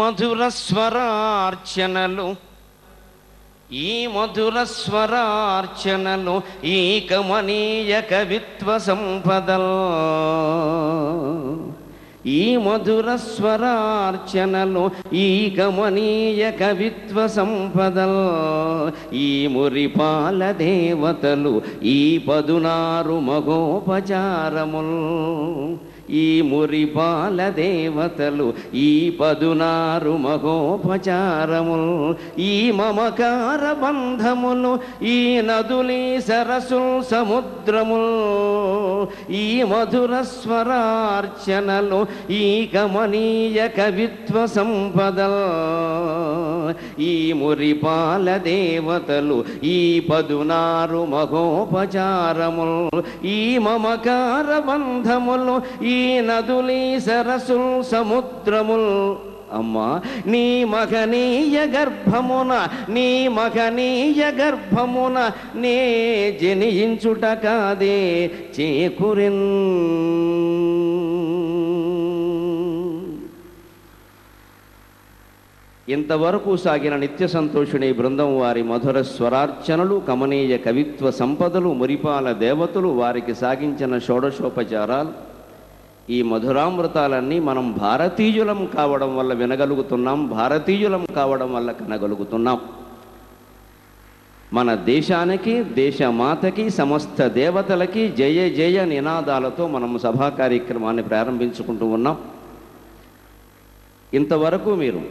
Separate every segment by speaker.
Speaker 1: మధుర స్వరార్చనలు ఈ మధుర స్వరార్చనలు ఈ కమనీయ కవిత్వ సంపదల్ ఈ మధుర స్వరార్చనలు ఈ కమనీయ కవిత్వ సంపదల్ ఈ మురిపాల దేవతలు ఈ పదునారు మగోపచారముల్ ఈ మురిపాల దేవతలు ఈ పదునారు మగోపచారముల్ ఈ మమకార బంధములు ఈ నదులీ సరసుల్ సముద్రముల్ ఈ మధుర స్వరార్చనలు ఈ కమనీయ కవిత్వ సంపదల్ ఈ మురిపాల దేవతలు ఈ పదునారు మగోపచారముల్ ఈ మమకార బంధములు ఈ నదులీ సరసుల్ సముద్రముల్ అమ్మా నీ మహనీయ గర్భమున నీ మహనీయ గర్భమున నే జనించుట కాదే చేకురెన్. ఇంతవరకు సాగిన నిత్య సంతోషిణి బృందం వారి మధుర స్వరార్చనలు కమనీయ కవిత్వ సంపదలు మురిపాల దేవతలు వారికి సాగించిన షోడశోపచారాలు ఈ మధురామృతాలన్నీ మనం భారతీయులం కావడం వల్ల వినగలుగుతున్నాం, భారతీయులం కావడం వల్ల కనగలుగుతున్నాం. మన దేశానికి దేశమాతకి సమస్త దేవతలకి జయ జయ నినాదాలతో మనం సభా కార్యక్రమాన్ని ప్రారంభించుకుంటూ ఉన్నాం. ఇంతవరకు మీరు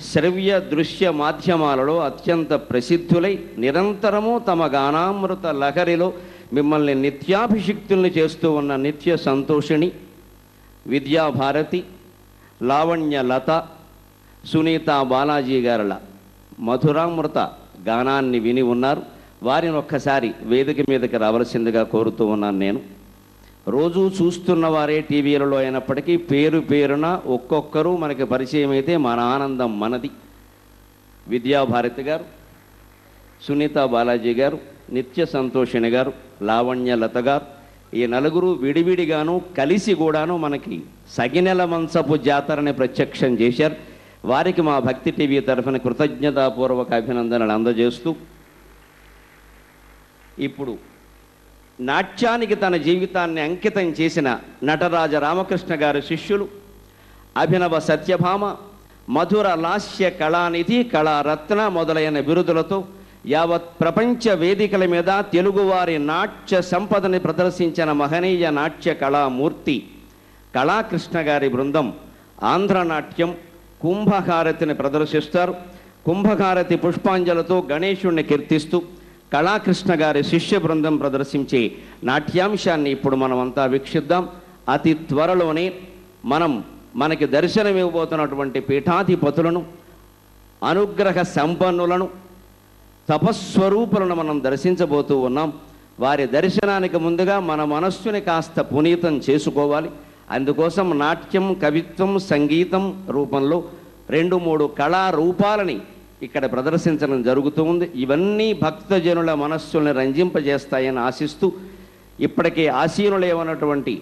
Speaker 1: శ్రవ్య దృశ్య మాధ్యమాలలో అత్యంత ప్రసిద్ధులై నిరంతరము తమ గానామృత లహరిలో మిమ్మల్ని నిత్యాభిషిక్తుల్ని చేస్తూ ఉన్న నిత్య సంతోషిణి విద్యాభారతి, లావణ్య లత, సునీత బాలాజీ గారుల మధురామృత గానాన్ని విని ఉన్నారు. వారిని ఒక్కసారి వేదిక మీదకి రావలసిందిగా కోరుతూ ఉన్నాను. నేను రోజు చూస్తున్న వారే టీవీలలో అయినప్పటికీ పేరు పేరున ఒక్కొక్కరు మనకి పరిచయం అయితే మన ఆనందం మనది. విద్యాభారతి గారు, సునీత బాలాజీ గారు, నిత్య సంతోషిణి గారు, లావణ్య లత గారు, ఈ నలుగురు విడివిడిగాను కలిసి కూడాను మనకి సగినెల మంచపు జాతరని ప్రత్యక్షం చేశారు. వారికి మా భక్తి టీవీ తరఫున కృతజ్ఞతాపూర్వక అభినందనలు అందజేస్తూ ఇప్పుడు నాట్యానికి తన జీవితాన్ని అంకితం చేసిన నటరాజ రామకృష్ణ గారి శిష్యులు అభినవ సత్యభామ, మధుర లాస్య కళానిధి, కళారత్న మొదలైన బిరుదులతో యావత్ ప్రపంచ వేదికల మీద తెలుగువారి నాట్య సంపదని ప్రదర్శించిన మహనీయ నాట్య కళామూర్తి కళాకృష్ణ గారి బృందం ఆంధ్రనాట్యం కుంభహారతిని ప్రదర్శిస్తారు. కుంభహారతి పుష్పాంజలతో గణేశుణ్ణి కీర్తిస్తూ కళాకృష్ణ గారి శిష్య బృందం ప్రదర్శించే నాట్యాంశాన్ని ఇప్పుడు మనమంతా వీక్షిద్దాం. అతి త్వరలోనే మనకి దర్శనమివ్వబోతున్నటువంటి పీఠాధిపతులను, అనుగ్రహ సంపన్నులను, తపస్వరూపులను మనం దర్శించబోతూ ఉన్నాం. వారి దర్శనానికి ముందుగా మన మనస్సుని కాస్త పునీతం చేసుకోవాలి. అందుకోసం నాట్యం, కవిత్వం, సంగీతం రూపంలో 2-3 కళారూపాలని ఇక్కడ ప్రదర్శించడం జరుగుతూ ఉంది. ఇవన్నీ భక్తజనుల మనస్సుల్ని రంజింపజేస్తాయని ఆశిస్తూ ఇప్పటికే ఆసీనులేమన్నటువంటి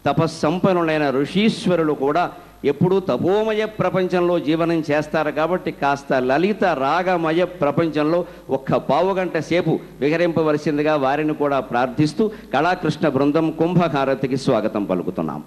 Speaker 1: తపస్సంపన్నులైన ఋషీశ్వరులు కూడా ఎప్పుడూ తపోమయ ప్రపంచంలో జీవనం చేస్తారు కాబట్టి కాస్త లలిత రాగమయ ప్రపంచంలో ఒక్క పావుగంట సేపు విహరింపవలసిందిగా వారిని కూడా ప్రార్థిస్తూ కళాకృష్ణ బృందం కుంభహారతికి స్వాగతం పలుకుతున్నాం.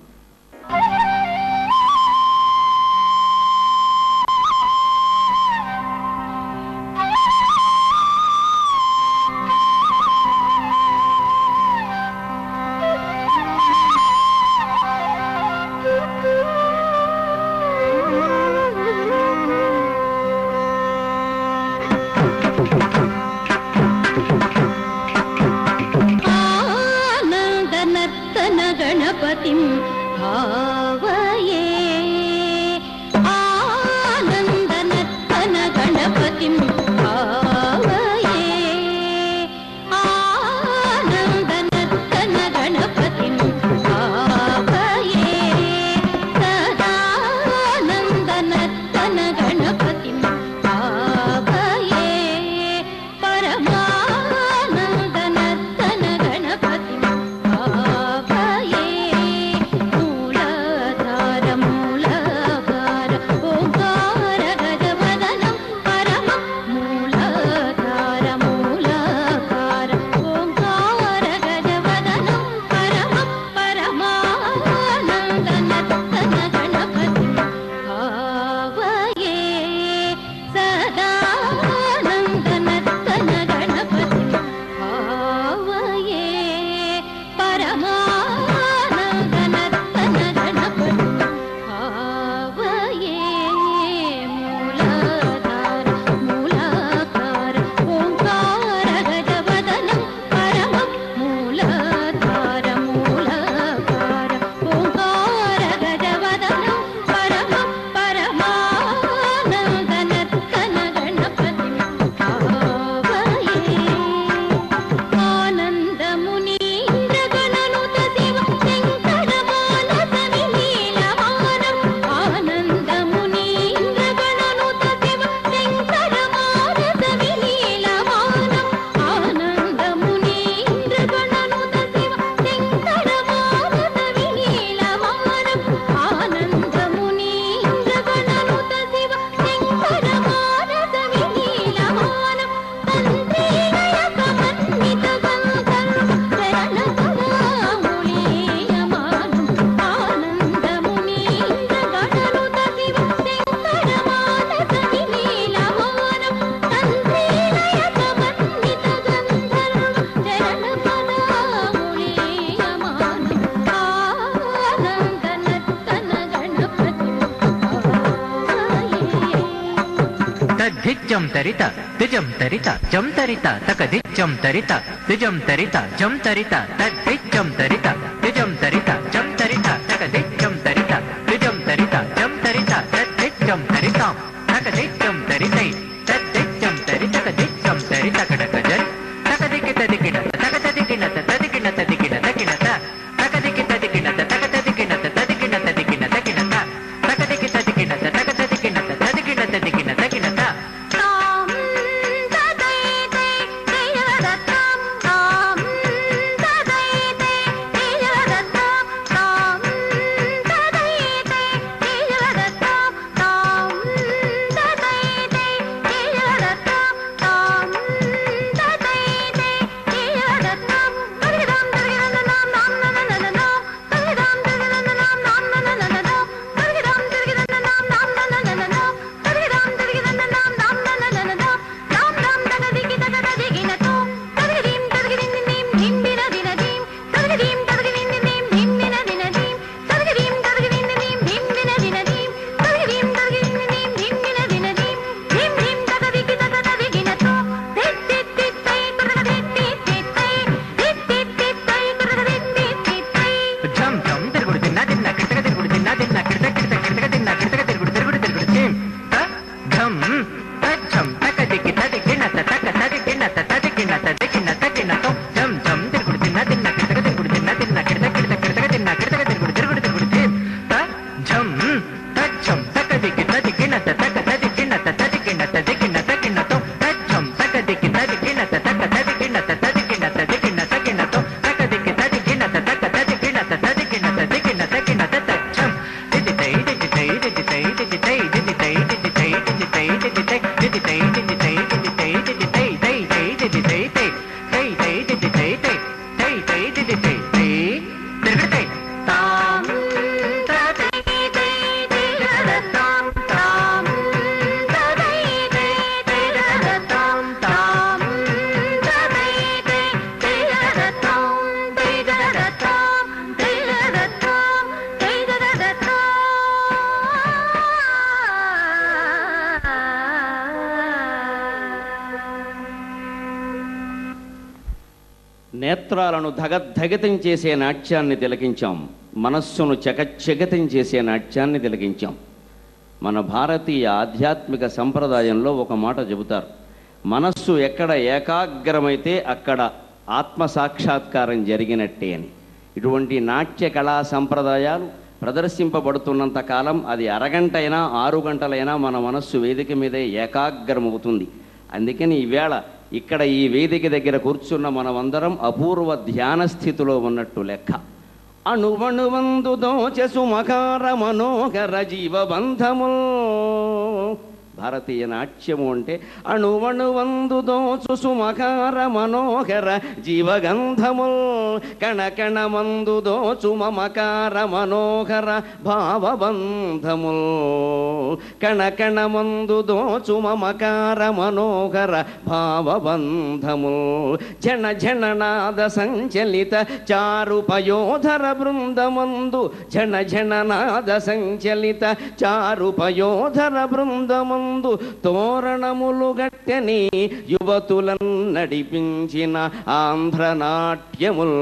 Speaker 2: దిజ్జం తరిత దిజం తరిత జం తరిత తక దిజ్జం తరిత దిజం తరిత జం తరిత తజ్జం తరిత దిజం తరిత జం తరిత తక దిజ్జం తరిత దిజం తరిత జం తరిత తజ్జం తరితాం తక దిజ్జం తరితై తజ్జం తరిత తక దిజ్జం తరిత కడక జన్ తక దికి తదికిన తక తదికిన తదికిన తదికిన తకిన తక దికి తదికిన తక తదికిన తదికిన తదికిన తకిన తక దికి తదికిన తక తదికిన తదికిన తదికిన తకిన
Speaker 1: నేత్రాలను ధగద్ధగితం చేసే నాట్యాన్ని తిలకించాం, మనస్సును చకచకితం చేసే నాట్యాన్ని తిలకించాం. మన భారతీయ ఆధ్యాత్మిక సంప్రదాయంలో ఒక మాట చెబుతారు, మనస్సు ఎక్కడ ఏకాగ్రమైతే అక్కడ ఆత్మసాక్షాత్కారం జరిగినట్టే అని. ఇటువంటి నాట్య కళా సంప్రదాయాలు ప్రదర్శింపబడుతున్నంత కాలం అది అరగంట అయినా 6 గంటలైనా మన మనస్సు వేదిక మీదే ఏకాగ్రమవుతుంది. అందుకని ఈవేళ ఇక్కడ ఈ వేదిక దగ్గర కూర్చున్న మనమందరం అపూర్వ ధ్యాన స్థితిలో ఉన్నట్టు లెక్క. అణువణువందు దోచె సుమకార మనోహర జీవబంధము. భారతీయ నాట్యము అంటే అణువణువందు దోచు సుమకార మనోహర జీవగంధము. కణకణమందు దోచు మమకార మనోహర భావబంధము. కణకణమందు దోచు మమకార మనోహర భావబంధము. జన జననాద సంచలిత చారుపయోధర బృందమందు. జన జననాద సంచలిత చారుపయోధర బృందమందు తోరణములు గట్టెని యువతులను నడిపించిన ఆంధ్రనాట్యముల్.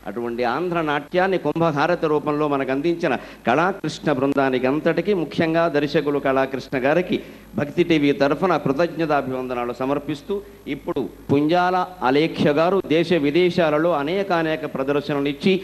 Speaker 1: అటువంటి ఆంధ్ర నాట్యాన్ని కుంభహారతి రూపంలో మనకు అందించిన కళాకృష్ణ బృందానికి అంతటికీ, ముఖ్యంగా దర్శకులు కళాకృష్ణ గారికి భక్తి టీవీ తరఫున కృతజ్ఞతాభివందనాలు సమర్పిస్తూ, ఇప్పుడు పుంజాల అలేఖ్య గారు దేశ విదేశాలలో అనేక ప్రదర్శనలు ఇచ్చి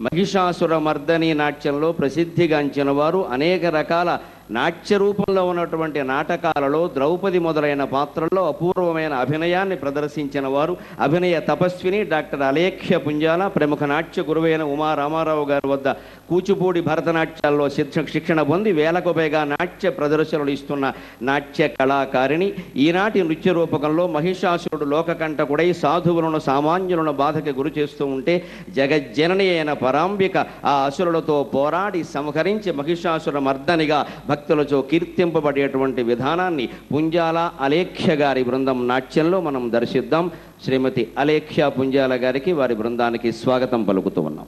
Speaker 1: మహిషాసుర మర్దని నాట్యంలో ప్రసిద్ధిగాంచిన వారు, అనేక రకాల నాట్య రూపంలో ఉన్నటువంటి నాటకాలలో ద్రౌపది మొదలైన పాత్రల్లో అపూర్వమైన అభినయాన్ని ప్రదర్శించిన వారు, అభినయ తపస్విని డాక్టర్ అలేఖ్య పుంజాల. ప్రముఖ నాట్య గురువైన ఉమా రామారావు గారి వద్ద కూచిపూడి భరతనాట్యాల్లో శిక్షణ పొంది వేలకు పైగా నాట్య ప్రదర్శనలు ఇస్తున్న నాట్య కళాకారిణి. ఈనాటి నృత్య రూపకంలో మహిషాసురుడు లోకకంటకుడై సాధువులను సామాన్యులను బాధకి గురి చేస్తూ ఉంటే జగజ్జనని అయిన పరాంబిక ఆ అసురులతో పోరాడి సంహరించి మహిషాసుర మర్దనిగా భక్తులతో కీర్తింపబడేటువంటి విధానాన్ని పుంజాల అలేఖ్య గారి బృందం నాట్యంలో మనం దర్శిద్దాం. శ్రీమతి అలేఖ్య పుంజాల గారికి, వారి బృందానికి స్వాగతం పలుకుతూ ఉన్నాం.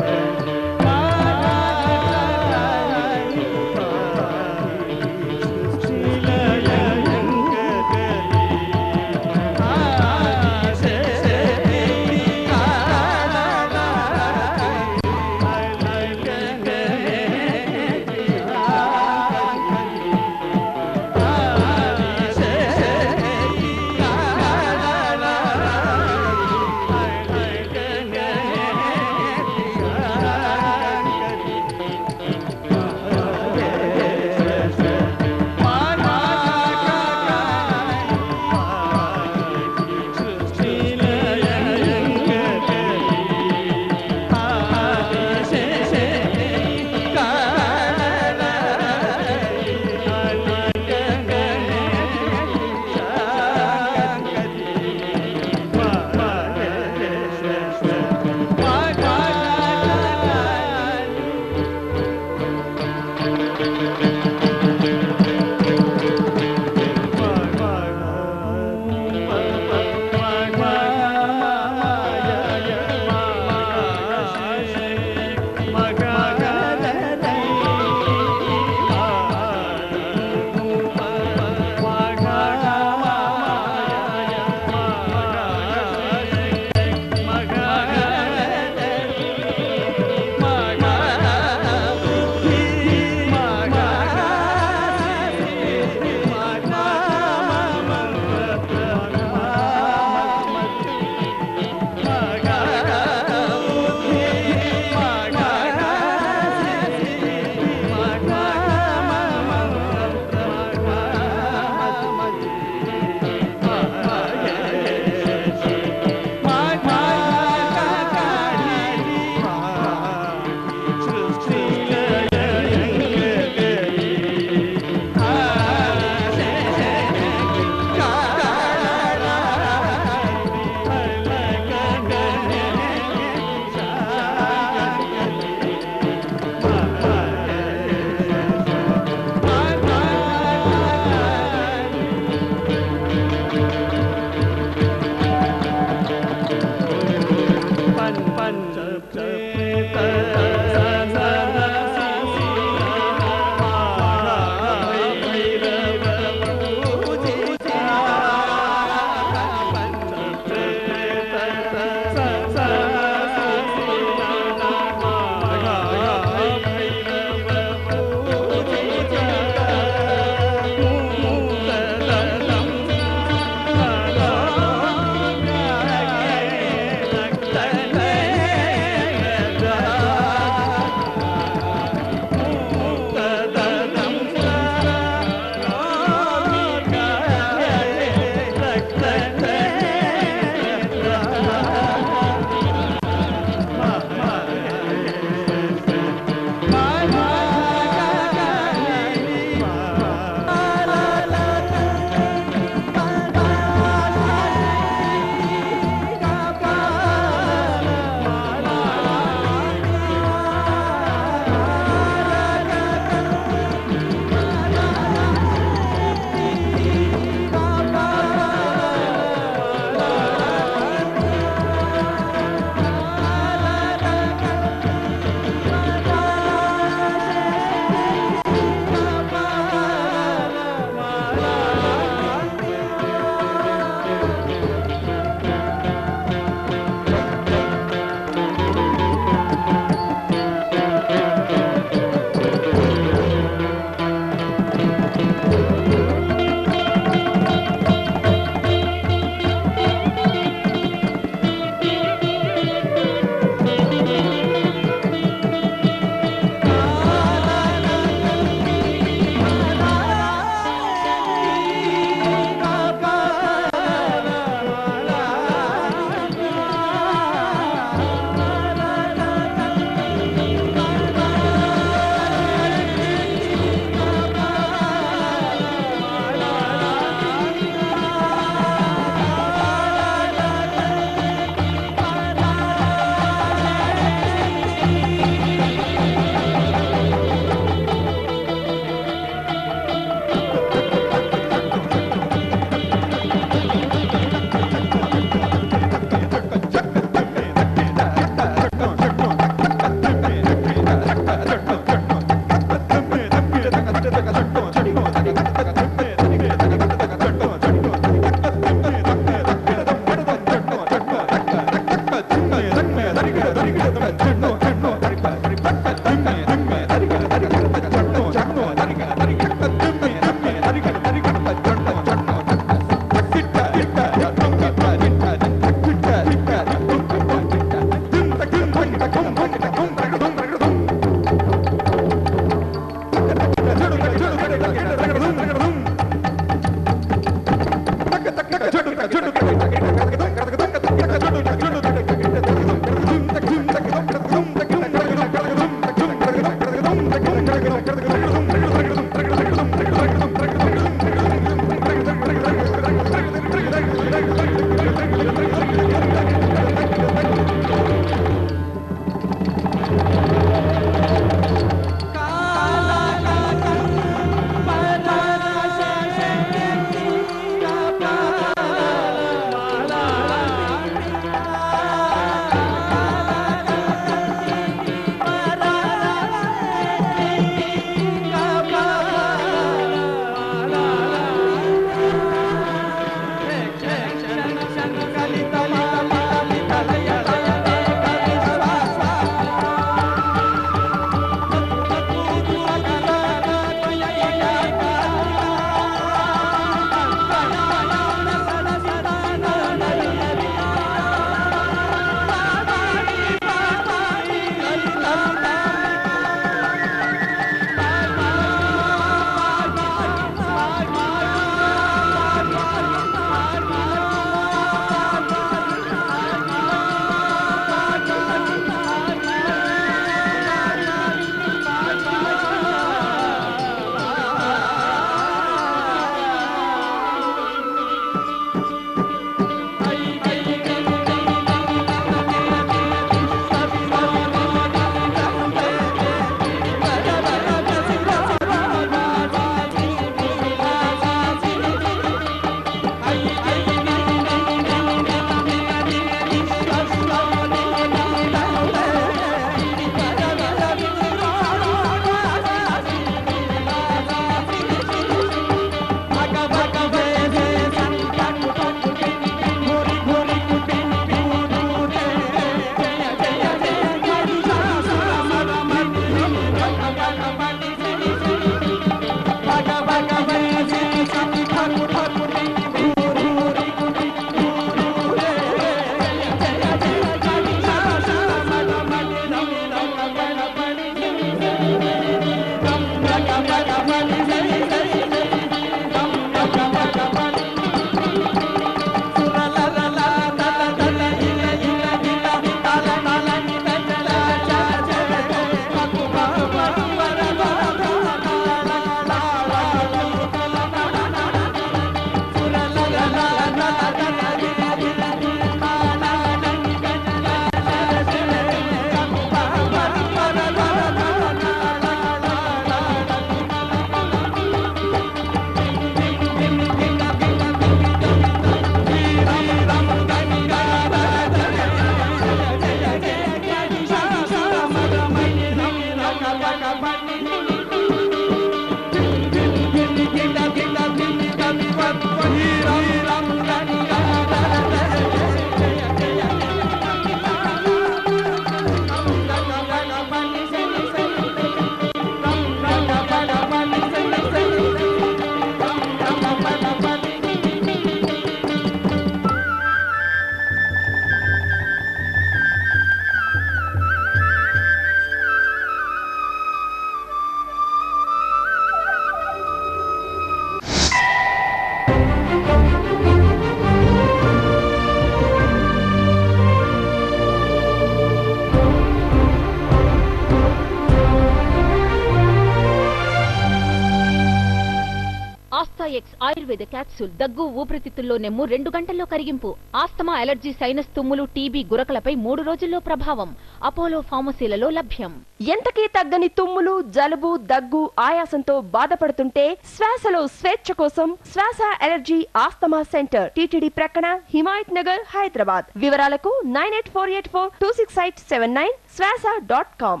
Speaker 3: ఆస్థాఎక్స్ ఆయుర్వేద క్యాప్సూల్ దగ్గు ఊపిరితిత్తుల్లో నెమ్ము 2 గంటల్లో కరిగింపు. ఆస్తమా, అలర్జీ, సైనస్, తుమ్ములు, టీబీ, గురకలపై 3 రోజుల్లో ప్రభావం. అపోలో ఫార్మసీలలో లభ్యం.
Speaker 4: ఎంతకీ తగ్గని తుమ్ములు, జలుబు, దగ్గు, ఆయాసంతో బాధపడుతుంటే శ్వాసలో స్వేచ్ఛ కోసం శ్వాస అలర్జీ ఆస్తమా సెంటర్, టీటీడీ ప్రక్కన, హిమాయత్ నగర్, హైదరాబాద్. వివరాలకు 9848426879 శ్వాస.com.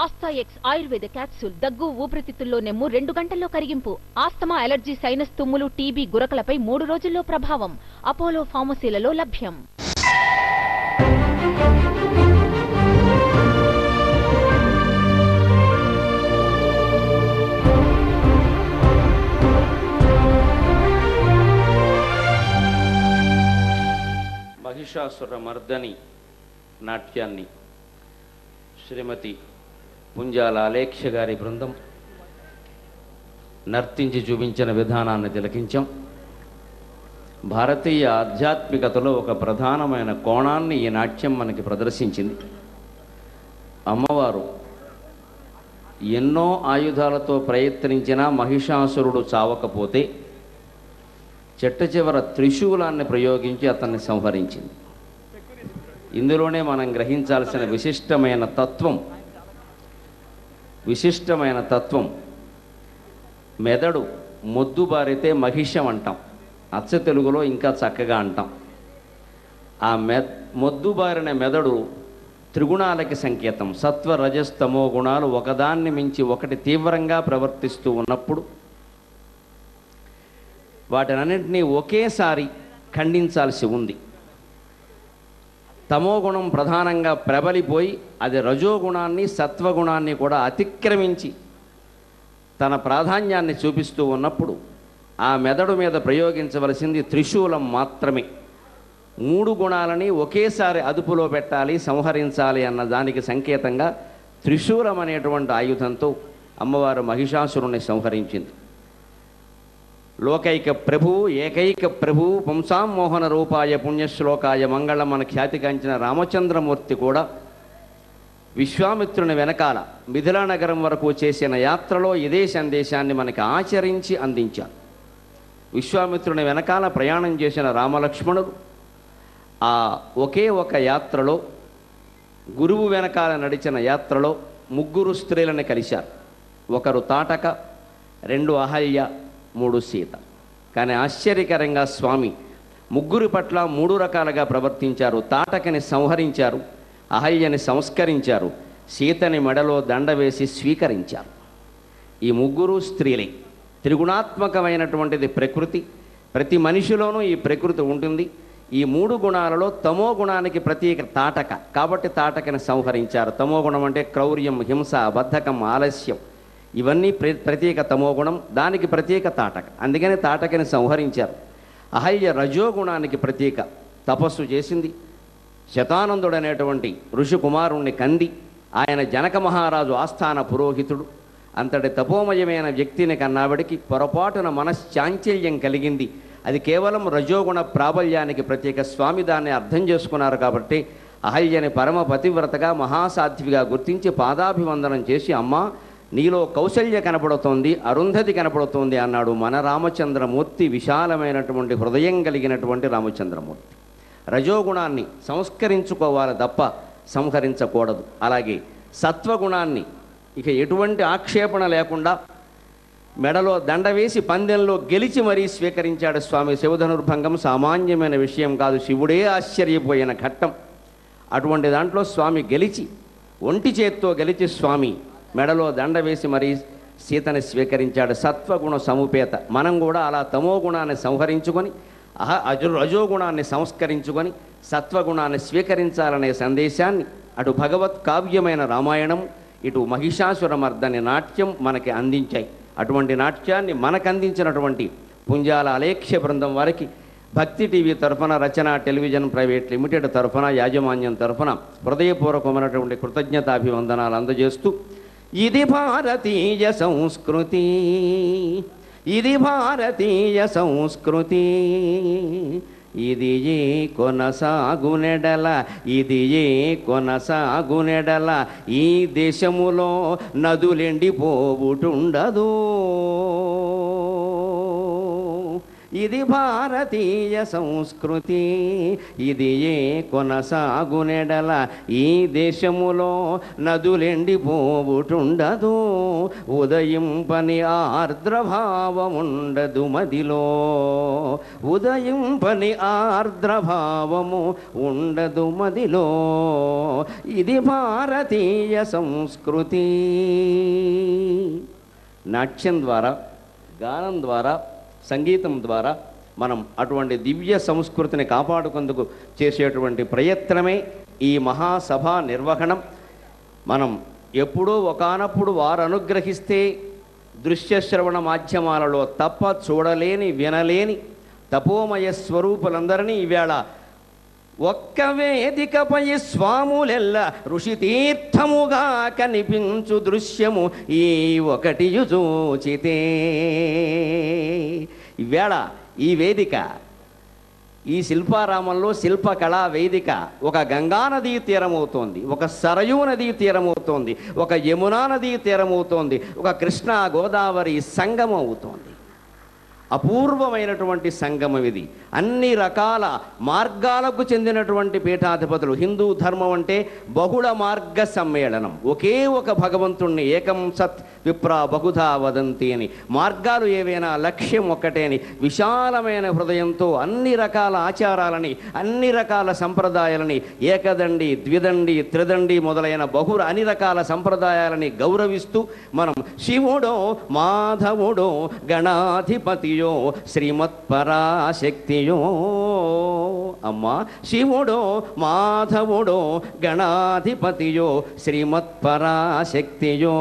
Speaker 3: ఆస్థాఎక్స్ ఆయుర్వేద క్యాప్సూల్ దగ్గు ఊపిరితిత్తుల్లో నెమ్ము 2 గంటల్లో కరిగింపు. ఆస్తమా, అలర్జీ, సైనస్, తుమ్ములు, టీబీ, గురకలపై 3 రోజుల్లో ప్రభావం. అపోలో ఫార్మసీలలో లభ్యం.
Speaker 1: మహిషాసుర మర్దని నాట్యాన్ని శ్రీమతి పుంజాల అలేఖ్య గారి బృందం నర్తించి చూపించిన విధానాన్ని తిలకించాం. భారతీయ ఆధ్యాత్మికతలో ఒక ప్రధానమైన కోణాన్ని ఈ నాట్యం మనకి ప్రదర్శించింది. అమ్మవారు ఎన్నో ఆయుధాలతో ప్రయత్నించినా మహిషాసురుడు చావకపోతే చెట్ట చివర త్రిశూలాన్ని ప్రయోగించి అతన్ని సంహరించింది. ఇందులోనే మనం గ్రహించాల్సిన విశిష్టమైన తత్వం మెదడు మొద్దుబారితే మహిషం అంటాం, అచ్చ తెలుగులో ఇంకా చక్కగా అంటాం. ఆ మొద్దుబారిన మెదడు త్రిగుణాలకి సంకేతం. సత్వ రజస్తమో గుణాలు ఒకదాన్ని మించి ఒకటి తీవ్రంగా ప్రవర్తిస్తూ ఉన్నప్పుడు వాటినన్నింటినీ ఒకేసారి ఖండించాల్సి ఉంది. తమోగుణం ప్రధానంగా ప్రబలిపోయి అది రజోగుణాన్ని సత్వగుణాన్ని కూడా అతిక్రమించి తన ప్రాధాన్యాన్ని చూపిస్తూ ఉన్నప్పుడు ఆ మెదడు మీద ప్రయోగించవలసింది త్రిశూలం మాత్రమే. 3 గుణాలని ఒకేసారి అదుపులో పెట్టాలి, సంహరించాలి అన్న దానికి సంకేతంగా త్రిశూలం అనేటువంటి ఆయుధంతో అమ్మవారు మహిషాసురుణ్ణి సంహరించింది. లోకైక ప్రభువు, ఏకైక ప్రభువు, పుంసామోహన రూపాయ పుణ్యశ్లోకాయ మంగళం మన ఖ్యాతిగాంచిన రామచంద్రమూర్తి కూడా విశ్వామిత్రుని వెనకాల మిథిలా నగరం వరకు చేసిన యాత్రలో ఇదే సందేశాన్ని మనకి ఆచరించి అందించారు. విశ్వామిత్రుని వెనకాల ప్రయాణం చేసిన రామలక్ష్మణుడు ఆ ఒకే ఒక యాత్రలో, గురువు వెనకాల నడిచిన యాత్రలో 3 స్త్రీలను కలిశారు. ఒకరు తాటక, 2 అహల్య, 3 సీత. కానీ ఆశ్చర్యకరంగా స్వామి 3 పట్ల 3 రకాలుగా ప్రవర్తించారు. తాటకని సంహరించారు, అహల్యని సంస్కరించారు, సీతని మెడలో దండ వేసి స్వీకరించారు. ఈ 3 స్త్రీలే. త్రిగుణాత్మకమైనటువంటిది ప్రకృతి. ప్రతి మనిషిలోనూ ఈ ప్రకృతి ఉంటుంది. ఈ 3 గుణాలలో తమో గుణానికి ప్రతీక తాటక, కాబట్టి తాటకని సంహరించారు. తమో గుణం అంటే క్రౌర్యం, హింస, బద్ధకం, ఆలస్యం, ఇవన్నీ ప్రతీక తమోగుణం, దానికి ప్రతీక తాటక. అందుకని తాటకని సంహరించారు. అహల్య రజోగుణానికి ప్రతీక, తపస్సు చేసింది. శతానందుడు అనేటువంటి ఋషి కుమారుణ్ణి కంది. ఆయన జనక మహారాజు ఆస్థాన పురోహితుడు. అంతటి తపోమయమైన వ్యక్తిని కన్నావిడికి పొరపాటున మనశ్చాంచల్యం కలిగింది. అది కేవలం రజోగుణ ప్రాబల్యానికి ప్రతీక. స్వామి దాన్ని అర్థం చేసుకున్నారు కాబట్టి అహల్యని పరమ పతివ్రతగా, మహాసాధ్విగా గుర్తించి పాదాభివందనం చేసి, అమ్మా నీలో కౌశల్య కనపడుతోంది, అరుంధతి కనపడుతోంది అన్నాడు మన రామచంద్రమూర్తి. విశాలమైనటువంటి హృదయం కలిగినటువంటి రామచంద్రమూర్తి. రజోగుణాన్ని సంస్కరించుకోవాలి తప్ప సంహరించకూడదు. అలాగే సత్వగుణాన్ని ఇక ఎటువంటి ఆక్షేపణ లేకుండా మెడలో దండ వేసి పందెంలో గెలిచి మరీ స్వీకరించాడు స్వామి. శివధనుర్భంగం సామాన్యమైన విషయం కాదు, శివుడే ఆశ్చర్యపోయిన ఘట్టం. అటువంటి దాంట్లో స్వామి గెలిచి, ఒంటి చేత్తో గెలిచి స్వామి మెడలో దండ వేసి మరీ సీతని స్వీకరించాడు. సత్వగుణ సముపేత. మనం కూడా అలా తమో గుణాన్ని సంహరించుకొని రజోగుణాన్ని సంస్కరించుకొని సత్వగుణాన్ని స్వీకరించాలనే సందేశాన్ని అటు భగవత్ కావ్యమైన రామాయణం, ఇటు మహిషాసురమర్దని నాట్యం మనకి అందించాయి. అటువంటి నాట్యాన్ని మనకు అందించినటువంటి పుంజాల అలేఖ్య బృందం వారికి భక్తి టీవీ తరఫున, రచన టెలివిజన్ ప్రైవేట్ లిమిటెడ్ తరఫున, యాజమాన్యం తరఫున హృదయపూర్వకమైనటువంటి కృతజ్ఞతాభివందనాలు అందజేస్తూ, ఇది భారతీయ సంస్కృతి, ఇది భారతీయ సంస్కృతి, ఇది ఏ కొనసాగునెడల, ఇది ఏ కొనసాగునెడల, ఈ దేశములో నదులెండిపోవుటుండదు. ఇది భారతీయ సంస్కృతి, ఇది ఏ కొనసాగునెడల, ఈ దేశములో నదులెండిపోవుటుండదు. ఉదయింపని ఆర్ద్రభావముండదు మదిలో, ఉదయింపని ఆర్ద్రభావము ఉండదు మదిలో. ఇది భారతీయ సంస్కృతి. నాట్యం ద్వారా, గానం ద్వారా, సంగీతం ద్వారా మనం అటువంటి దివ్య సంస్కృతిని కాపాడుకుందుకు చేసేటువంటి ప్రయత్నమే ఈ మహాసభ నిర్వహణం. మనం ఎప్పుడో ఒకానప్పుడు వారు అనుగ్రహిస్తే దృశ్యశ్రవణ మాధ్యమాలలో తప్ప చూడలేని, వినలేని తపోమయ స్వరూపులందరినీ ఈవేళ ఒక్క వేదికపై స్వాములెల్ల ఋషితీర్థముగా కనిపించు దృశ్యము ఈ ఒకటియు చూచితే. ఈవేళ ఈ వేదిక ఈ శిల్పారామంలో శిల్పకళా వేదిక ఒక గంగా నదీ తీరమవుతోంది, ఒక సరయూ నదీ తీరమవుతోంది, ఒక యమునా నదీ తీరమవుతోంది, ఒక కృష్ణా గోదావరి సంగమం అవుతోంది. అపూర్వమైనటువంటి సంగమం ఇది. అన్ని రకాల మార్గాలకు చెందినటువంటి పీఠాధిపతులు. హిందూ ధర్మం అంటే బహుళ మార్గ సమ్మేళనం. ఒకే ఒక భగవంతుణ్ణి ఏకం సత్ విప్ర బహుధా వదంతి అని, మార్గాలు ఏవైనా లక్ష్యం ఒక్కటే అని విశాలమైన హృదయంతో అన్ని రకాల ఆచారాలని, అన్ని రకాల సంప్రదాయాలని, ఏకదండి, ద్విదండి, త్రిదండి మొదలైన అన్ని రకాల సంప్రదాయాలని గౌరవిస్తూ మనం శివుడో మాధవుడో గణాధిపతియో శ్రీమత్పరాశక్తియో, అమ్మా శివుడో మాధవుడో గణాధిపతియో శ్రీమత్పరాశక్తియో,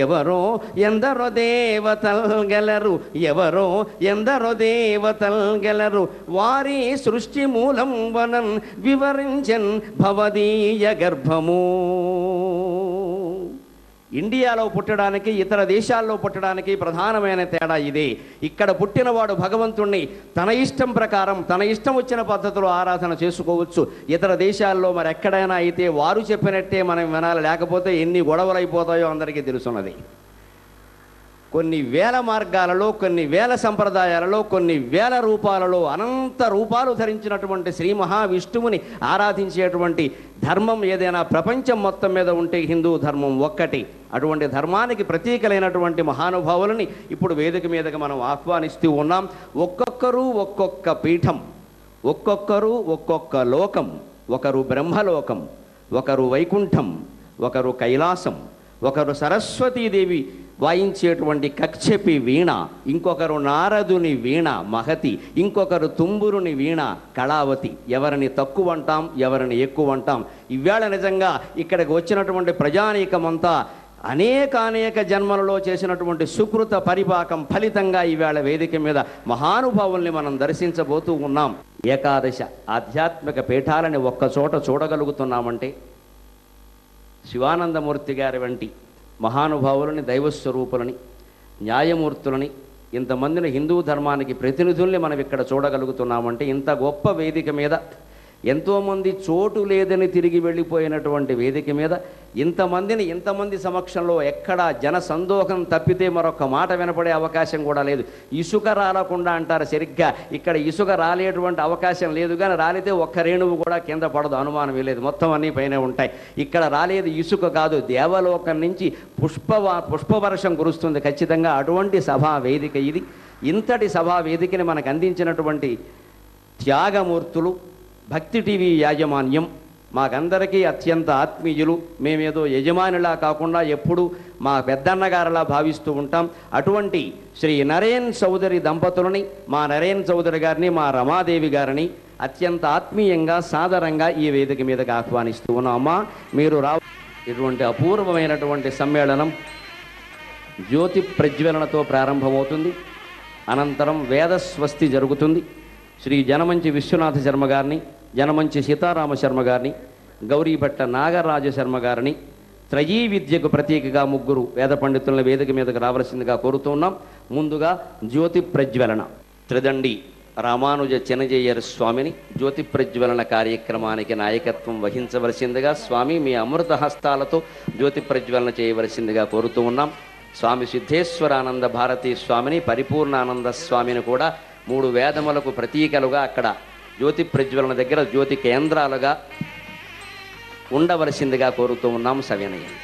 Speaker 1: ఎవరో ఎందరో దేవతల్ గెలరు, ఎవరో ఎందరో దేవతల్ గెలరు, వారి సృష్టి మూలం వనన్ వివరించన్ భవదీయ గర్భము. ఇండియాలో పుట్టడానికి ఇతర దేశాల్లో పుట్టడానికి ప్రధానమైన తేడా ఇదే. ఇక్కడ పుట్టినవాడు భగవంతుణ్ణి తన ఇష్టం ప్రకారం తన ఇష్టం వచ్చిన పద్ధతిలో ఆరాధన చేసుకోవచ్చు. ఇతర దేశాల్లో మరి ఎక్కడైనా అయితే వారు చెప్పినట్టే మనం వినాలి, లేకపోతే ఎన్ని గొడవలు అయిపోతాయో అందరికీ తెలుసున్నది. కొన్ని వేల మార్గాలలో, కొన్ని వేల సంప్రదాయాలలో, కొన్ని వేల రూపాలలో, అనంత రూపాలు ధరించినటువంటి శ్రీ మహావిష్ణువుని ఆరాధించేటువంటి ధర్మం ఏదైనా ప్రపంచం మొత్తం మీద ఉంటే హిందూ ధర్మం ఒక్కటి. అటువంటి ధర్మానికి ప్రతీకలైనటువంటి మహానుభావులని ఇప్పుడు వేదిక మీదకి మనం ఆహ్వానిస్తూ ఉన్నాం. ఒక్కొక్కరు ఒక్కొక్క పీఠం, ఒక్కొక్కరు ఒక్కొక్క లోకం. ఒకరు బ్రహ్మలోకం, ఒకరు వైకుంఠం, ఒకరు కైలాసం, ఒకరు సరస్వతీదేవి వాయించేటువంటి కక్షపి వీణ, ఇంకొకరు నారదుని వీణ మహతి, ఇంకొకరు తుంబురుని వీణ కళావతి. ఎవరిని తక్కువ అంటాం, ఎవరిని ఎక్కువ అంటాం? ఇవాళ నిజంగా ఇక్కడికి వచ్చినటువంటి ప్రజానీకమంతా అనేక జన్మలలో చేసినటువంటి సుకృత పరిపాకం ఫలితంగా ఈవేళ వేదిక మీద మహానుభావుల్ని మనం దర్శించబోతూ ఉన్నాం. ఏకాదశ ఆధ్యాత్మిక పీఠాలని ఒక్కచోట చూడగలుగుతున్నామంటే శివానందమూర్తి గారి వంటి మహానుభావులని, దైవస్వరూపులని, న్యాయమూర్తులని, ఇంతమందిని హిందూ ధర్మానికి ప్రతినిధుల్ని మనం ఇక్కడ చూడగలుగుతున్నామంటే ఇంత గొప్ప వేదిక మీద, ఎంతోమంది చోటు లేదని తిరిగి వెళ్ళిపోయినటువంటి వేదిక మీద ఇంతమంది సమక్షంలో ఎక్కడా జన సందోహం తప్పితే మరొక మాట వినపడే అవకాశం కూడా లేదు. ఇసుక రాలకుండా అంటారు, సరిగ్గా ఇక్కడ ఇసుక రాలేటువంటి అవకాశం లేదు. కానీ రాలితే ఒక్క రేణువు కూడా కింద పడదు, అనుమానం లేదు, మొత్తం అన్నీ పైనే ఉంటాయి. ఇక్కడ రాలేదు ఇసుక కాదు, దేవలోకం నుంచి పుష్పవర్షం కురుస్తుంది ఖచ్చితంగా. అటువంటి సభా వేదిక ఇది. ఇంతటి సభా వేదికని మనకు అందించినటువంటి త్యాగమూర్తులు భక్తి టీవీ యాజమాన్యం మాకందరికీ అత్యంత ఆత్మీయులు. మేమేదో యజమానిలా కాకుండా ఎప్పుడు మా పెద్దన్నగారిలా భావిస్తూ ఉంటాం. అటువంటి శ్రీ నరేన్ చౌదరి దంపతులని, మా నరేన్ చౌదరి గారిని, మా రమాదేవి గారిని అత్యంత ఆత్మీయంగా సాదరంగా ఈ వేదిక మీదకి ఆహ్వానిస్తూ ఉన్నాం. అమ్మా మీరు ఇటువంటి అపూర్వమైనటువంటి సమ్మేళనం జ్యోతి ప్రజ్వలనతో ప్రారంభమవుతుంది. అనంతరం వేదస్వస్తి జరుగుతుంది. శ్రీ జనమంచి విశ్వనాథ శర్మ గారిని, జనమంచి సీతారామ శర్మ గారిని, గౌరీభట్ట నాగరాజ శర్మ గారిని, త్రయీ విద్యకు ప్రతీకగా ముగ్గురు వేద పండితులను వేదిక మీదకు రావాల్సిందిగా కోరుతున్నాం. ముందుగా జ్యోతి ప్రజ్వలన త్రిదండి రామానుజ చినజయ్యర్ స్వామిని జ్యోతి ప్రజ్వలన కార్యక్రమానికి నాయకత్వం వహించవలసిందిగా స్వామి మీ అమృత హస్తాలతో జ్యోతి ప్రజ్వలన చేయవలసిందిగా కోరుతూ ఉన్నాం. స్వామి సిద్ధేశ్వరానంద భారతీ స్వామిని, పరిపూర్ణానంద స్వామిని కూడా 3 వేదములకు ప్రతీకలుగా అక్కడ జ్యోతి ప్రజ్వలన దగ్గర జ్యోతి కేంద్రాలుగా ఉండవలసిందిగా కోరుతూ ఉన్నాం. సవినయం.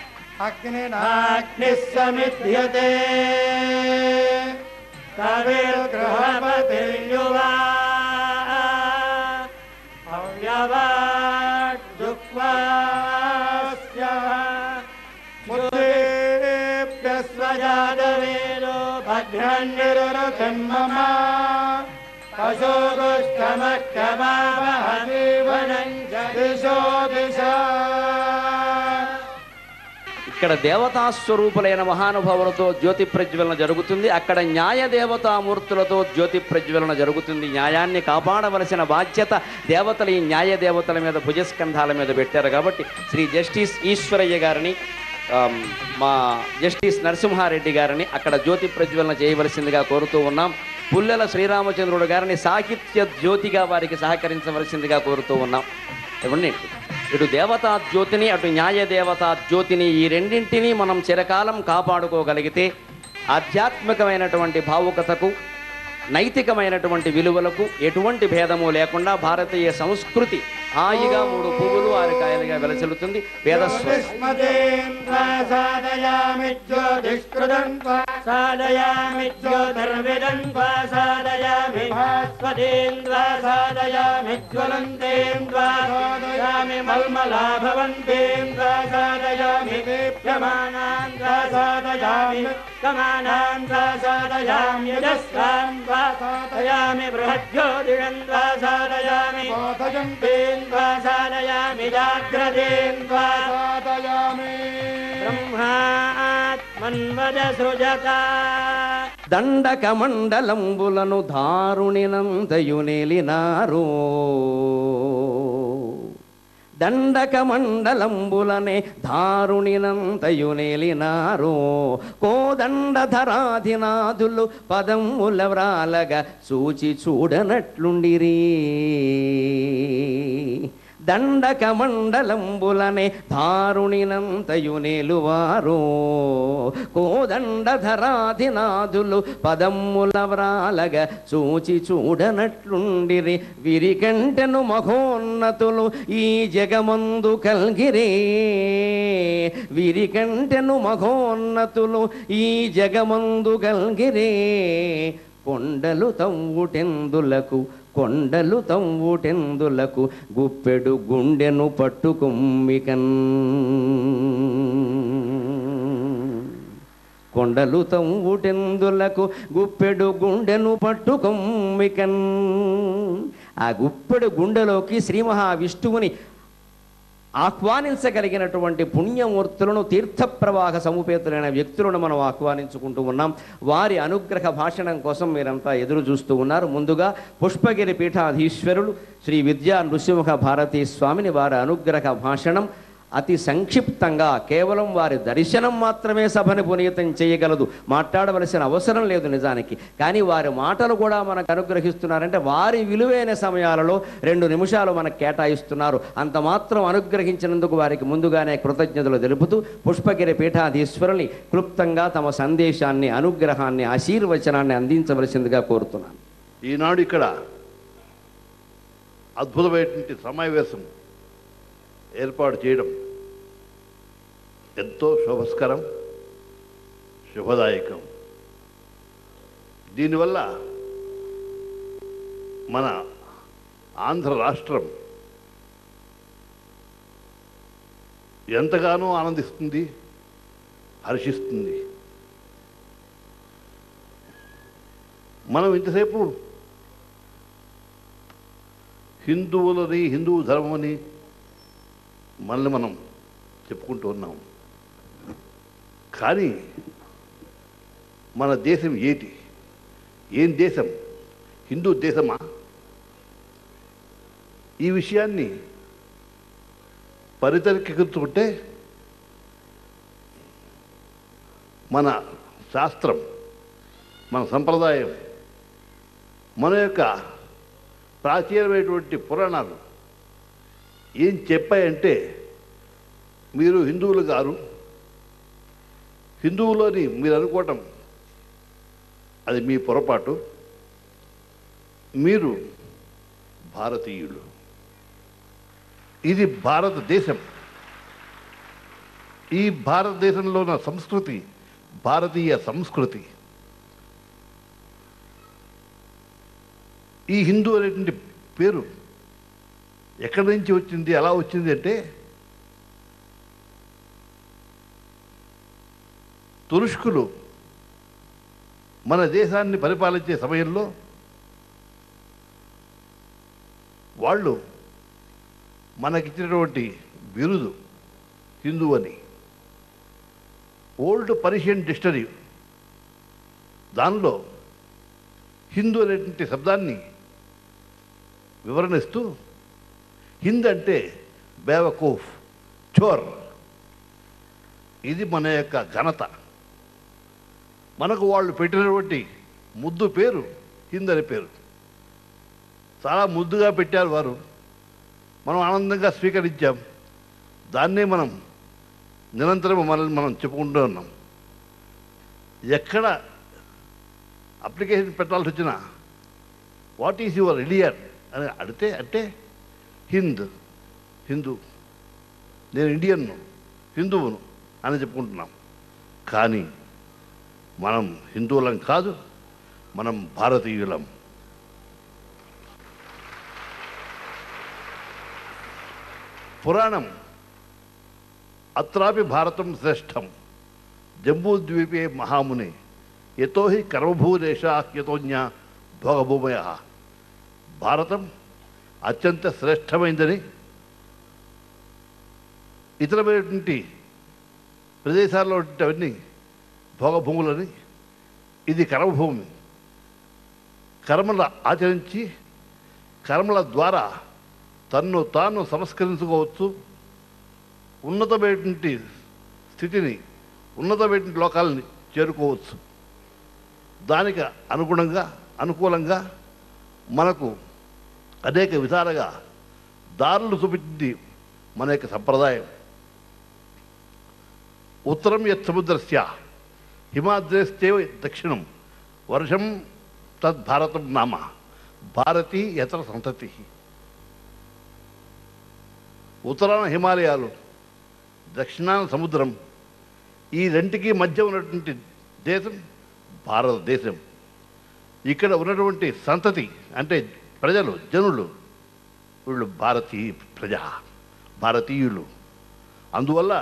Speaker 5: అగ్నిస్సమిధ్యతే కవిర్గృహపతిర్యువా అవ్యవాడ్దుక్వాస్య ముద్రేభ్యస్వజాతవేదో భద్రాన్నిరురథం మమ
Speaker 1: ఇక్కడ దేవతాస్వరూపులైన మహానుభావులతో జ్యోతి ప్రజ్వలన జరుగుతుంది. అక్కడ న్యాయ దేవతామూర్తులతో జ్యోతి ప్రజ్వలన జరుగుతుంది. న్యాయాన్ని కాపాడవలసిన బాధ్యత దేవతలు ఈ న్యాయ దేవతల మీద భుజస్కంధాల మీద పెట్టారు. కాబట్టి శ్రీ జస్టిస్ ఈశ్వరయ్య గారిని, మా జస్టిస్ నరసింహారెడ్డి గారిని అక్కడ జ్యోతి ప్రజ్వలన చేయవలసిందిగా కోరుతూ ఉన్నాం. పుల్లెల శ్రీరామచంద్రుడు గారిని సాహిత్య జ్యోతిగా వారికి సహకరించవలసిందిగా కోరుతూ ఉన్నాం. ఇవ్వండి, ఇటు దేవతా జ్యోతిని అటు న్యాయ దేవతా జ్యోతిని ఈ రెండింటినీ మనం చిరకాలం కాపాడుకోగలిగితే ఆధ్యాత్మికమైనటువంటి భావుకతకు నైతికమైనటువంటి విలువలకు ఎటువంటి భేదము లేకుండా భారతీయ సంస్కృతి హాయిగా 3 పువ్వులు 6 కాయలుగా వెలసిల్లుతుంది.
Speaker 5: సాధయామి జాగ్రదేన్ సాధయామి బ్రహ్మాత్మన్వద సృజత
Speaker 1: దండక మండలంబులను ధారుణినంతయునేలినారు దండక మండలంబులనే ధారుణినంతయునేలినారు కోదండధరాధినాథులు పదముల వ్రాలగా సూచి చూడనట్లుండిరి దండక మండలంబులనే ధారుణినంతయునేలువారు కోదండధరాధినాథులు పదమ్ముల వ్రాలగా చూచి చూడనట్లుండిరి విరికంటెను మహోన్నతులు ఈ జగమందు కల్గిరే విరికంటెను మహోన్నతులు ఈ జగమందు కల్గిరే కొండలు తవ్వుటెందులకు గుప్పెడు గుండెను పట్టుకొమ్మికన్ కొండలు తవ్వుటెందులకు గుప్పెడు గుండెను పట్టుకొమ్మికన్ ఆ గుప్పెడు గుండెలోకి శ్రీ మహావిష్ణువుని ఆహ్వానించగలిగినటువంటి పుణ్యమూర్తులను తీర్థప్రవాహ సముపేతులైన వ్యక్తులను మనం ఆహ్వానించుకుంటూ ఉన్నాం. వారి అనుగ్రహ భాషణం కోసం మీరంతా ఎదురు చూస్తూ ఉన్నారు. ముందుగా పుష్పగిరి పీఠాధీశ్వరులు శ్రీ విద్యా నృసింహ భారతీ స్వామిని వారి అనుగ్రహ భాషణం అతి సంక్షిప్తంగా కేవలం వారి దర్శనం మాత్రమే సభని పునీతం చేయగలదు. మాట్లాడవలసిన అవసరం లేదు నిజానికి. కానీ వారి మాటలు కూడా మనకు అనుగ్రహిస్తున్నారంటే వారి విలువైన సమయాలలో 2 నిమిషాలు మనకు కేటాయిస్తున్నారు. అంత మాత్రం అనుగ్రహించినందుకు వారికి ముందుగానే కృతజ్ఞతలు తెలుపుతూ పుష్పగిరి పీఠాధీశ్వరుని క్లుప్తంగా తమ సందేశాన్ని అనుగ్రహాన్ని ఆశీర్వచనాన్ని అందించవలసిందిగా కోరుతున్నాను.
Speaker 6: ఈనాడు ఇక్కడ అద్భుతమైనటువంటి సమావేశం ఏర్పాటు చేయడం ఎంతో శుభస్కరం, శుభదాయకం. దీనివల్ల మన ఆంధ్ర రాష్ట్రం ఎంతగానో ఆనందిస్తుంది, హర్షిస్తుంది. మనం ఇంతసేపు హిందువులని, హిందూ ధర్మమని మనల్ని మనం చెప్పుకుంటూ ఉన్నాం. కానీ మన దేశం ఏం దేశం? హిందూ దేశమా? ఈ విషయాన్ని పరితర్కించుకుంటే మన శాస్త్రం, మన సంప్రదాయం, మన యొక్క ప్రాచీనమైనటువంటి పురాణాలు ఏం చెప్పాయంటే, మీరు హిందువులు గారు, హిందువులని మీరు అనుకోవటం అది మీ పొరపాటు, మీరు భారతీయులు. ఇది భారతదేశం. ఈ భారతదేశంలో ఉన్న సంస్కృతి భారతీయ సంస్కృతి. ఈ హిందూ అనేటువంటి పేరు ఎక్కడి నుంచి వచ్చింది, ఎలా వచ్చింది అంటే, తురుష్కులు మన దేశాన్ని పరిపాలించే సమయంలో వాళ్ళు మనకిచ్చినటువంటి బిరుదు హిందూ అని. ఓల్డ్ పర్షియన్ డిక్షనరీ దానిలో హిందూ అనేటువంటి శబ్దాన్ని వివరణిస్తూ, హింద్ అంటే బేవకూఫ్, చోర్. ఇది మన యొక్క ఘనత. మనకు వాళ్ళు పెట్టినటువంటి ముద్దు పేరు హింద్ అనే పేరు. చాలా ముద్దుగా పెట్టారు వారు, మనం ఆనందంగా స్వీకరించాం. దాన్నే మనం నిరంతరం మనల్ని మనం చెప్పుకుంటూ ఉన్నాం. ఎక్కడ అప్లికేషన్ పెట్టాల్సి వచ్చినా వాట్ ఈజ్ యువర్ రిలియన్ అని అడిగితే అంటే హిందూ, నేను ఇండియన్ను, హిందువును అని చెప్పుకుంటున్నాం. కానీ మనం హిందువులం కాదు, మనం భారతీయులం. పురాణం అత్రాపి భారతం శ్రేష్టం జంబూద్వీపే మహాముని యతో హి కర్మభూదేశా యతోజ్ఞ భోగభూమయ. భారతం అత్యంత శ్రేష్టమైందని, ఇతరమైనటువంటి ప్రదేశాల్లో అవన్నీ భోగభూములని, ఇది కర్మభూమి. కర్మల ఆచరించి కర్మల ద్వారా తన్ను తాను సంస్కరించుకోవచ్చు, ఉన్నతమైనటువంటి స్థితిని, ఉన్నతమైనటువంటి లోకాలని చేరుకోవచ్చు. దానికి అనుకూలంగా మనకు అనేక విధాలుగా దారులు చూపించింది మన యొక్క సంప్రదాయం. ఉత్తరం యత్ సముద్రస్య హిమాద్రేస్తే దక్షిణం వర్షం తద్భారతం నామ భారతీ యత్ర సంతతి. ఉత్తరాన హిమాలయాలు, దక్షిణాన సముద్రం, ఈ రెంటికి మధ్య ఉన్నటువంటి దేశం భారతదేశం. ఇక్కడ ఉన్నటువంటి సంతతి అంటే ప్రజలు, జనులు, వీళ్ళు భారతీయులు. అందువల్ల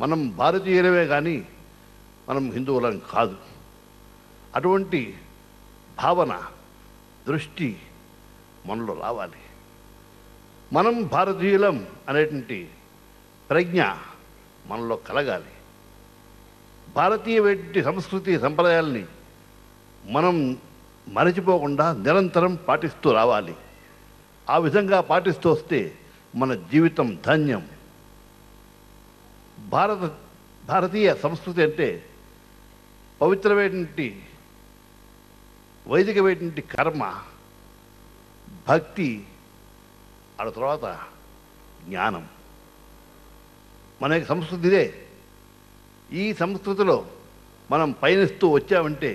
Speaker 6: మనం భారతీయులమే కానీ మనం హిందువులం కాదు. అటువంటి భావన, దృష్టి మనలో రావాలి. మనం భారతీయులం అనేటువంటి ప్రజ్ఞ మనలో కలగాలి. భారతీయ సంస్కృతి సంప్రదాయాల్ని మనం మరచిపోకుండా నిరంతరం పాటిస్తూ రావాలి. ఆ విధంగా పాటిస్తూ వస్తే మన జీవితం ధన్యం. భారతీయ సంస్కృతి అంటే పవిత్రమైనటువంటి వైదికమైనటువంటి కర్మ, భక్తి, ఆ తర్వాత జ్ఞానం. మన యొక్క సంస్కృతి ఇదే. ఈ సంస్కృతిలో మనం పయనిస్తూ వచ్చామంటే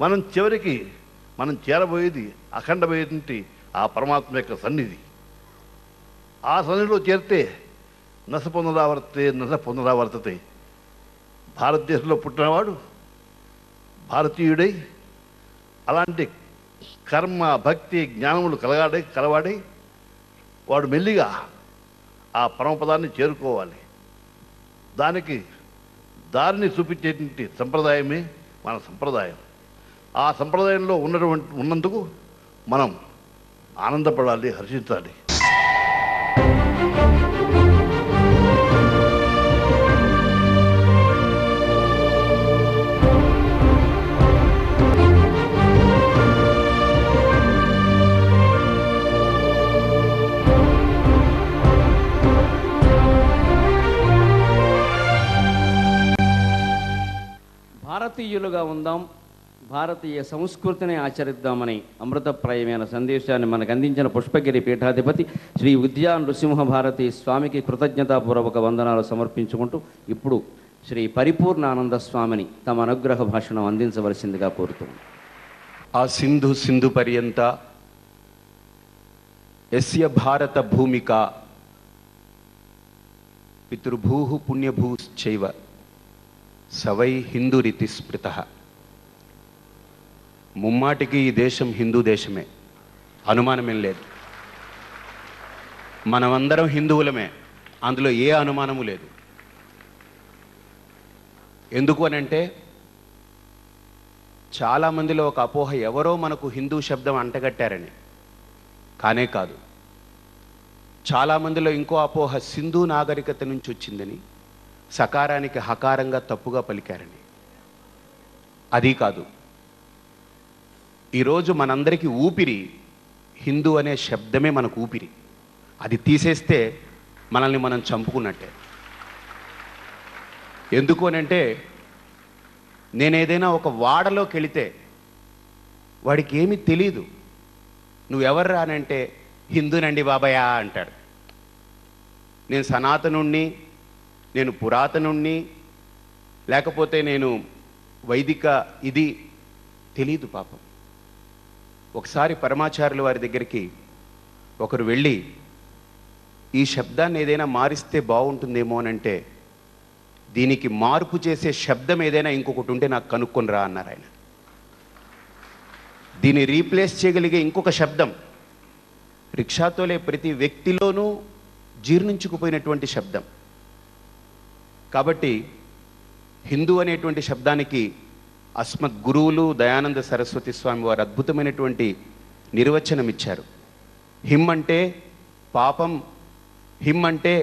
Speaker 6: మనం చివరికి చేరబోయేది అఖండమైనటువంటి ఆ పరమాత్మ యొక్క సన్నిధి. ఆ సన్నిధిలో చేరితే నస పునరావర్తతే. భారతదేశంలో పుట్టినవాడు భారతీయుడై అలాంటి కర్మ, భక్తి, జ్ఞానములు కలవాడై వాడు మెల్లిగా ఆ పరమపదాన్ని చేరుకోవాలి. దానికి దారిని చూపించేటువంటి సంప్రదాయమే మన సంప్రదాయం. ఆ సంప్రదాయంలో ఉన్నందుకు మనం ఆనందపడాలి, హర్షించాలి.
Speaker 1: భారతీయులుగా ఉందాం, భారతీయ సంస్కృతిని ఆచరిద్దామని అమృతప్రాయమైన సందేశాన్ని మనకు అందించిన పుష్పగిరి పీఠాధిపతి శ్రీ విద్యా నృసింహ భారతి స్వామికి కృతజ్ఞతాపూర్వక వందనాలు సమర్పించుకుంటూ ఇప్పుడు శ్రీ పరిపూర్ణానంద స్వామిని తమ అనుగ్రహ భాషణం అందించవలసిందిగా కోరుతున్నాం.
Speaker 7: ఆ సింధు పర్యంత యస్య భారత భూమిక పితృభూ పుణ్యభూశ్చైవ సవై హిందూరితి స్మృత. ముమ్మాటికి ఈ దేశం హిందూ దేశమే, అనుమానమేం లేదు. మనమందరం హిందువులమే, అందులో ఏ అనుమానము లేదు. ఎందుకు అనంటే చాలామందిలో ఒక అపోహ, ఎవరో మనకు హిందూ శబ్దం అంటగట్టారని. కానే కాదు. చాలామందిలో ఇంకో అపోహ, సింధు నాగరికత నుంచి వచ్చిందని, సకారానికి హకారంగా తప్పుగా పలికారని. అది కాదు. ఈరోజు మనందరికీ ఊపిరి హిందూ అనే శబ్దమే మనకు ఊపిరి. అది తీసేస్తే మనల్ని మనం చంపుకున్నట్టే. ఎందుకు అనంటే, నేను ఏదైనా ఒక వాడలోకి వెళితే వాడికి ఏమీ తెలీదు. నువ్వెవర్రా అని అంటే హిందూనండి బాబాయా అంటాడు. నేను సనాతనుణ్ణి, నేను పురాతనుణ్ణి, లేకపోతే నేను వైదిక ఇది తెలీదు పాపం. ఒకసారి పరమాచార్యుల వారి దగ్గరికి ఒకరు వెళ్ళి ఈ శబ్దాన్ని ఏదైనా మారిస్తే బాగుంటుందేమో అని అంటే, దీనికి మార్పు చేసే శబ్దం ఏదైనా ఇంకొకటి ఉంటే నాకు కనుక్కొని రా అన్నారు ఆయన. దీన్ని రీప్లేస్ చేయగలిగే ఇంకొక శబ్దం రిక్షాతోలే ప్రతి వ్యక్తిలోనూ జీర్ణించుకుపోయినటువంటి శబ్దం. కాబట్టి హిందూ అనేటువంటి శబ్దానికి అస్మద్ గురువులు దయానంద సరస్వతి స్వామి వారు అద్భుతమైనటువంటి నిర్వచనం ఇచ్చారు. హిమ్ అంటే పాపం, హిమ్ అంటే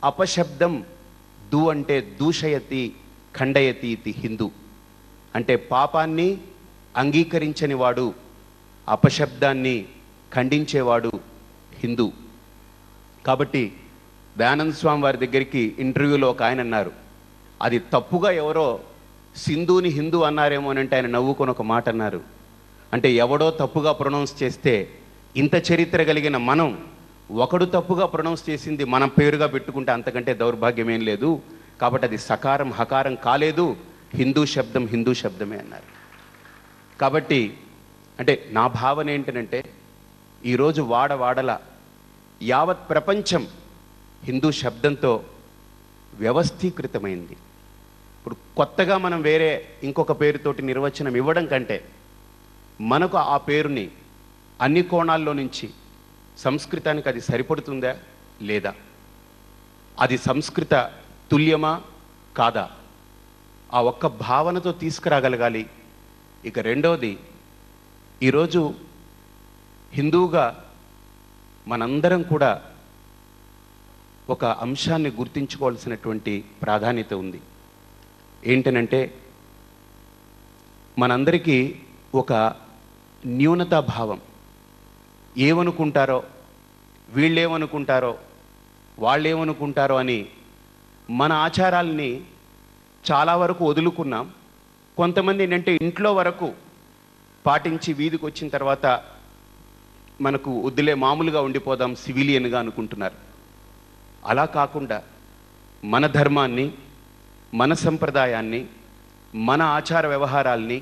Speaker 7: అపశబ్దం, దు అంటే దూషయతి ఖండయతి ఇది హిందూ. అంటే పాపాన్ని అంగీకరించని వాడు, అపశబ్దాన్ని ఖండించేవాడు హిందూ. కాబట్టి దయానంద స్వామి వారి దగ్గరికి ఇంటర్వ్యూలో ఒక ఆయన అన్నారు, అది తప్పుగా ఎవరో సింధుని హిందూ అన్నారేమో అని అంటే ఆయన నవ్వుకొని ఒక మాట అన్నారు, అంటే ఎవడో తప్పుగా ప్రొనౌన్స్ చేస్తే ఇంత చరిత్ర కలిగిన మనం ఒకడు తప్పుగా ప్రొనౌన్స్ చేసింది మనం పేరుగా పెట్టుకుంటే అంతకంటే దౌర్భాగ్యమేం లేదు. కాబట్టి అది సకారం హకారం కాలేదు, హిందూ శబ్దం హిందూ శబ్దమే అన్నారు. కాబట్టి అంటే నా భావన ఏంటంటే, ఈరోజు వాడవాడల యావత్ ప్రపంచం హిందూ శబ్దంతో వ్యవస్థీకృతమైంది. ఇప్పుడు కొత్తగా మనం వేరే ఇంకొక పేరుతోటి నిర్వచనం ఇవ్వడం కంటే మనకు ఆ పేరుని అన్ని కోణాల్లో నుంచి సంస్కృతానికి అది సరిపడుతుందా లేదా, అది సంస్కృత తుల్యమా కాదా, ఆ ఒక్క భావనతో తీసుకురాగలగాలి. ఇక రెండవది, ఈరోజు హిందువుగా మనందరం కూడా ఒక అంశాన్ని గుర్తించుకోవాల్సినటువంటి ప్రాధాన్యత ఉంది. ఏంటనంటే, మనందరికీ ఒక న్యూనతా భావం, ఏమనుకుంటారో వీళ్ళేమనుకుంటారో వాళ్ళేమనుకుంటారో అని మన ఆచారాల్ని చాలా వరకు వదులుకున్నాం. కొంతమంది ఏంటంటే ఇంట్లో వరకు పాటించి వీధికి వచ్చిన తర్వాత మనకు వద్దులే మామూలుగా ఉండిపోదాం సివిలియన్గా అనుకుంటున్నారు. అలా కాకుండా మన ధర్మాన్ని, మన సంప్రదాయాన్ని, మన ఆచార వ్యవహారాల్ని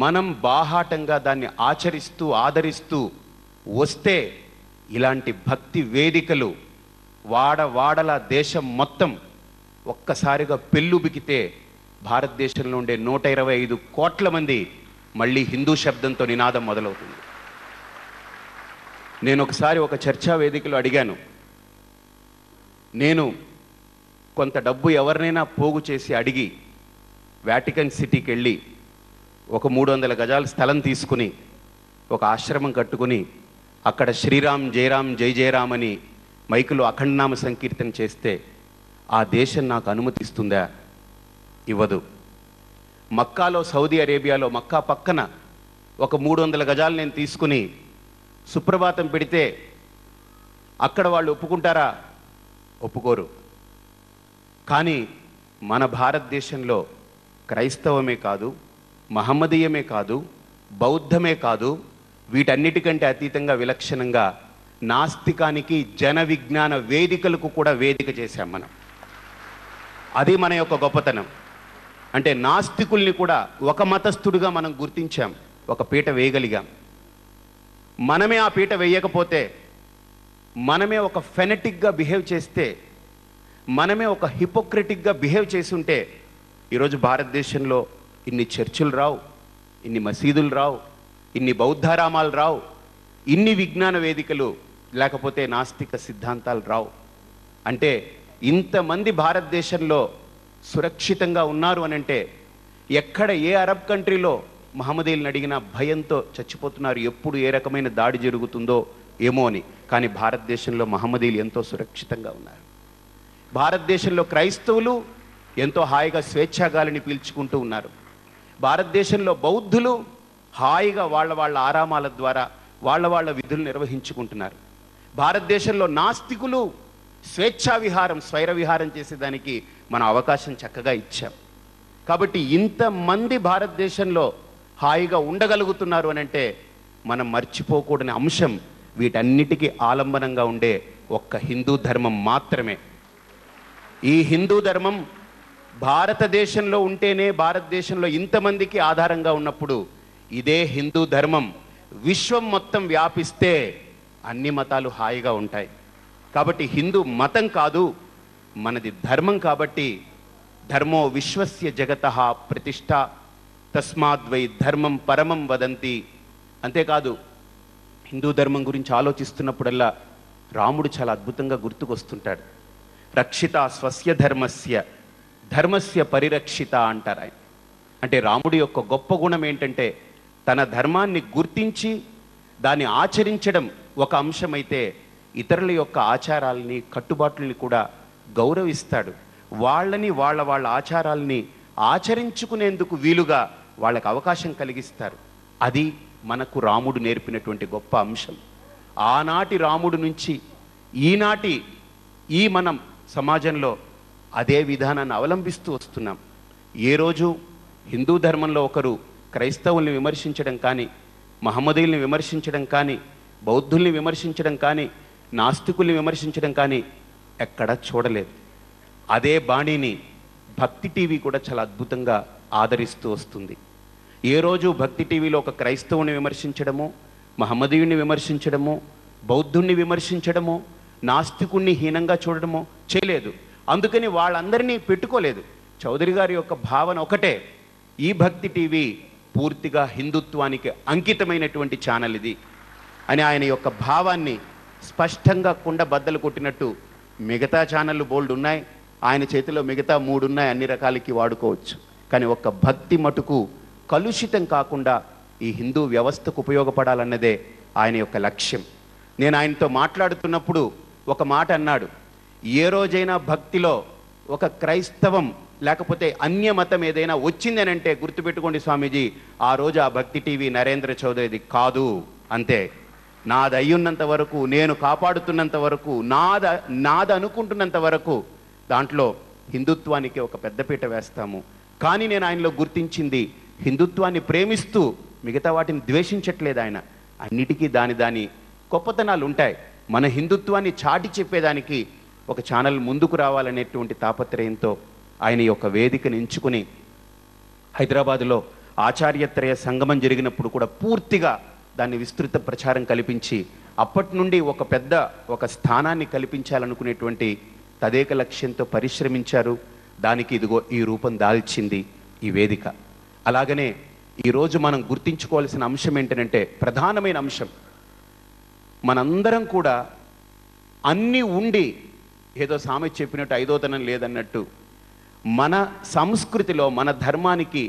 Speaker 7: మనం బాహాటంగా దాన్ని ఆచరిస్తూ ఆదరిస్తూ వస్తే ఇలాంటి భక్తి వేదికలు వాడవాడల దేశం మొత్తం ఒక్కసారిగా పెళ్ళుబికితే భారతదేశంలో ఉండే 125 కోట్ల మంది మళ్ళీ హిందూ శబ్దంతో నినాదం మొదలవుతుంది. నేను ఒకసారి ఒక చర్చా వేదికలో అడిగాను, నేను కొంత డబ్బు ఎవరినైనా పోగు చేసి అడిగి వాటికన్ సిటీకి వెళ్ళి ఒక 300 గజాల స్థలం తీసుకుని ఒక ఆశ్రమం కట్టుకుని అక్కడ శ్రీరామ్ జయరామ్ జై జయరామ్ అని మైకులో అఖండనామ సంకీర్తన చేస్తే ఆ దేశం నాకు అనుమతిస్తుందా? ఇవ్వదు. మక్కాలో, సౌదీ అరేబియాలో మక్కా పక్కన ఒక 300 గజాలు నేను తీసుకుని సుప్రభాతం పెడితే అక్కడ వాళ్ళు ఒప్పుకుంటారా? ఒప్పుకోరు. కానీ మన భారతదేశంలో క్రైస్తవమే కాదు, మహమ్మదీయమే కాదు, బౌద్ధమే కాదు, వీటన్నిటికంటే అతీతంగా విలక్షణంగా నాస్తికానికి జన విజ్ఞాన వేదికలకు కూడా వేదిక చేశాం మనం. అది మన యొక్క గొప్పతనం. అంటే నాస్తికుల్ని కూడా ఒక మతస్థుడిగా మనం గుర్తించాం, ఒక పీట వేయగలిగాం. మనమే ఆ పీట వేయకపోతే, మనమే ఒక ఫెనటిక్గా బిహేవ్ చేస్తే, మనమే ఒక హిపోక్రటిక్గా బిహేవ్ చేసుంటే ఈరోజు భారతదేశంలో ఇన్ని చర్చిలు రావు, ఇన్ని మసీదులు రావు, ఇన్ని బౌద్ధారామాలు రావు, ఇన్ని విజ్ఞాన వేదికలు లేకపోతే నాస్తిక సిద్ధాంతాలు రావు. అంటే ఇంతమంది భారతదేశంలో సురక్షితంగా ఉన్నారు అని అంటే, ఎక్కడ ఏ అరబ్ కంట్రీలో మహమ్మదీయులను అడిగినా భయంతో చచ్చిపోతున్నారు, ఎప్పుడు ఏ రకమైన దాడి జరుగుతుందో ఏమో అని. కానీ భారతదేశంలో మహమ్మదీయులు ఎంతో సురక్షితంగా ఉన్నారు. భారతదేశంలో క్రైస్తవులు ఎంతో హాయిగా స్వేచ్ఛాగాలిని పీల్చుకుంటూ ఉన్నారు. భారతదేశంలో బౌద్ధులు హాయిగా వాళ్ళ ఆరామాల ద్వారా వాళ్ళ విధులు నిర్వహించుకుంటున్నారు. భారతదేశంలో నాస్తికులు స్వేచ్ఛా విహారం, స్వైర విహారం చేసేదానికి మనం అవకాశం చక్కగా ఇచ్చాం. కాబట్టి ఇంతమంది భారతదేశంలో హాయిగా ఉండగలుగుతున్నారు అని అంటే మనం మర్చిపోకూడని అంశం వీటన్నిటికీ ఆలంబనంగా ఉండే ఒక్క హిందూ ధర్మం మాత్రమే. ఈ హిందూ ధర్మం భారతదేశంలో ఉంటేనే భారతదేశంలో ఇంతమందికి ఆధారంగా ఉన్నప్పుడు ఇదే హిందూ ధర్మం విశ్వం మొత్తం వ్యాపిస్తే అన్ని మతాలు హాయిగా ఉంటాయి. కాబట్టి హిందూ మతం కాదు, మనది ధర్మం. కాబట్టి ధర్మో విశ్వస్య జగతః ప్రతిష్ఠ తస్మాద్వై ధర్మం పరమం వదంతి. అంతేకాదు, హిందూ ధర్మం గురించి ఆలోచిస్తున్నప్పుడల్లా రాముడు చాలా అద్భుతంగా గుర్తుకొస్తుంటాడు. రక్షిత స్వస్య ధర్మస్య ధర్మస్య పరిరక్షిత అంటారు ఆయన. అంటే రాముడి యొక్క గొప్ప గుణం ఏంటంటే తన ధర్మాన్ని గుర్తించి దాన్ని ఆచరించడం ఒక అంశమైతే ఇతరుల యొక్క ఆచారాలని కట్టుబాట్లని కూడా గౌరవిస్తాడు. వాళ్ళని వాళ్ళ ఆచారాలని ఆచరించుకునేందుకు వీలుగా వాళ్ళకి అవకాశం కలిగిస్తారు. అది మనకు రాముడు నేర్పినటువంటి గొప్ప అంశం. ఆనాటి రాముడు నుంచి ఈనాటి మనం సమాజంలో అదే విధానాన్ని అవలంబిస్తూ వస్తున్నాం. ఏ రోజు హిందూ ధర్మంలో ఒకరు క్రైస్తవుల్ని విమర్శించడం కానీ, మహమ్మదీయుల్ని విమర్శించడం కానీ, బౌద్ధుల్ని విమర్శించడం కానీ, నాస్తికుల్ని విమర్శించడం కానీ ఎక్కడా చూడలేదు. అదే బాణీని భక్తి టీవీ కూడా చాలా అద్భుతంగా ఆదరిస్తూ వస్తుంది. ఏ రోజు భక్తి టీవీలో ఒక క్రైస్తవుని విమర్శించడమో, మహమ్మదీయుని విమర్శించడమో, బౌద్ధుణ్ణి విమర్శించడమో, నాస్తికుణ్ణి హీనంగా చూడడమో చేయలేదు. అందుకని వాళ్ళందరినీ పెట్టుకోలేదు. చౌదరి గారి యొక్క భావన ఒకటే, ఈ భక్తి టీవీ పూర్తిగా హిందుత్వానికి అంకితమైనటువంటి ఛానల్ ఇది అని ఆయన యొక్క భావాన్ని స్పష్టంగా కుండ బద్దలు కొట్టినట్టు మిగతా ఛానళ్ళు బోల్డ్ ఉన్నాయి, ఆయన చేతిలో మిగతా 3 ఉన్నాయి, అన్ని రకాలకి వాడుకోవచ్చు. కానీ ఒక్క భక్తి మటుకు కలుషితం కాకుండా ఈ హిందూ వ్యవస్థకు ఉపయోగపడాలన్నదే ఆయన యొక్క లక్ష్యం. నేను ఆయనతో మాట్లాడుతున్నప్పుడు ఒక మాట అన్నాడు, ఏ రోజైనా భక్తిలో ఒక క్రైస్తవం లేకపోతే అన్య మతం ఏదైనా వచ్చిందనంటే గుర్తుపెట్టుకోండి స్వామీజీ, ఆ రోజు ఆ భక్తి టీవీ నరేంద్ర చౌదరిది కాదు, అంతే. నాది అయ్యున్నంత వరకు, నేను కాపాడుతున్నంత వరకు, నాది అనుకుంటున్నంత వరకు దాంట్లో హిందుత్వానికి ఒక పెద్దపీట వేస్తాము. కానీ నేను ఆయనలో గుర్తించింది హిందుత్వాన్ని ప్రేమిస్తూ మిగతా వాటిని ద్వేషించట్లేదు ఆయన. అన్నిటికీ దాని గొప్పతనాలు ఉంటాయి. మన హిందుత్వాన్ని చాటి చెప్పేదానికి ఒక ఛానల్ ముందుకు రావాలనేటువంటి తాపత్రయంతో ఆయన యొక్క వేదికను ఎంచుకుని హైదరాబాదులో ఆచార్యత్రయ సంగమం జరిగినప్పుడు కూడా పూర్తిగా దాన్ని విస్తృత ప్రచారం కల్పించి అప్పటి నుండి ఒక స్థానాన్ని కల్పించాలనుకునేటువంటి తదేక లక్ష్యంతో పరిశ్రమించారు. దానికి ఇదిగో ఈ రూపం దాల్చింది ఈ వేదిక. అలాగనే ఈరోజు మనం గుర్తించుకోవాల్సిన అంశం ఏంటంటే, ప్రధానమైన అంశం, మనందరం కూడా అన్నీ ఉండి ఏదో సామెత చెప్పినట్టు ఐదోతనం లేదన్నట్టు మన సంస్కృతిలో మన ధర్మానికి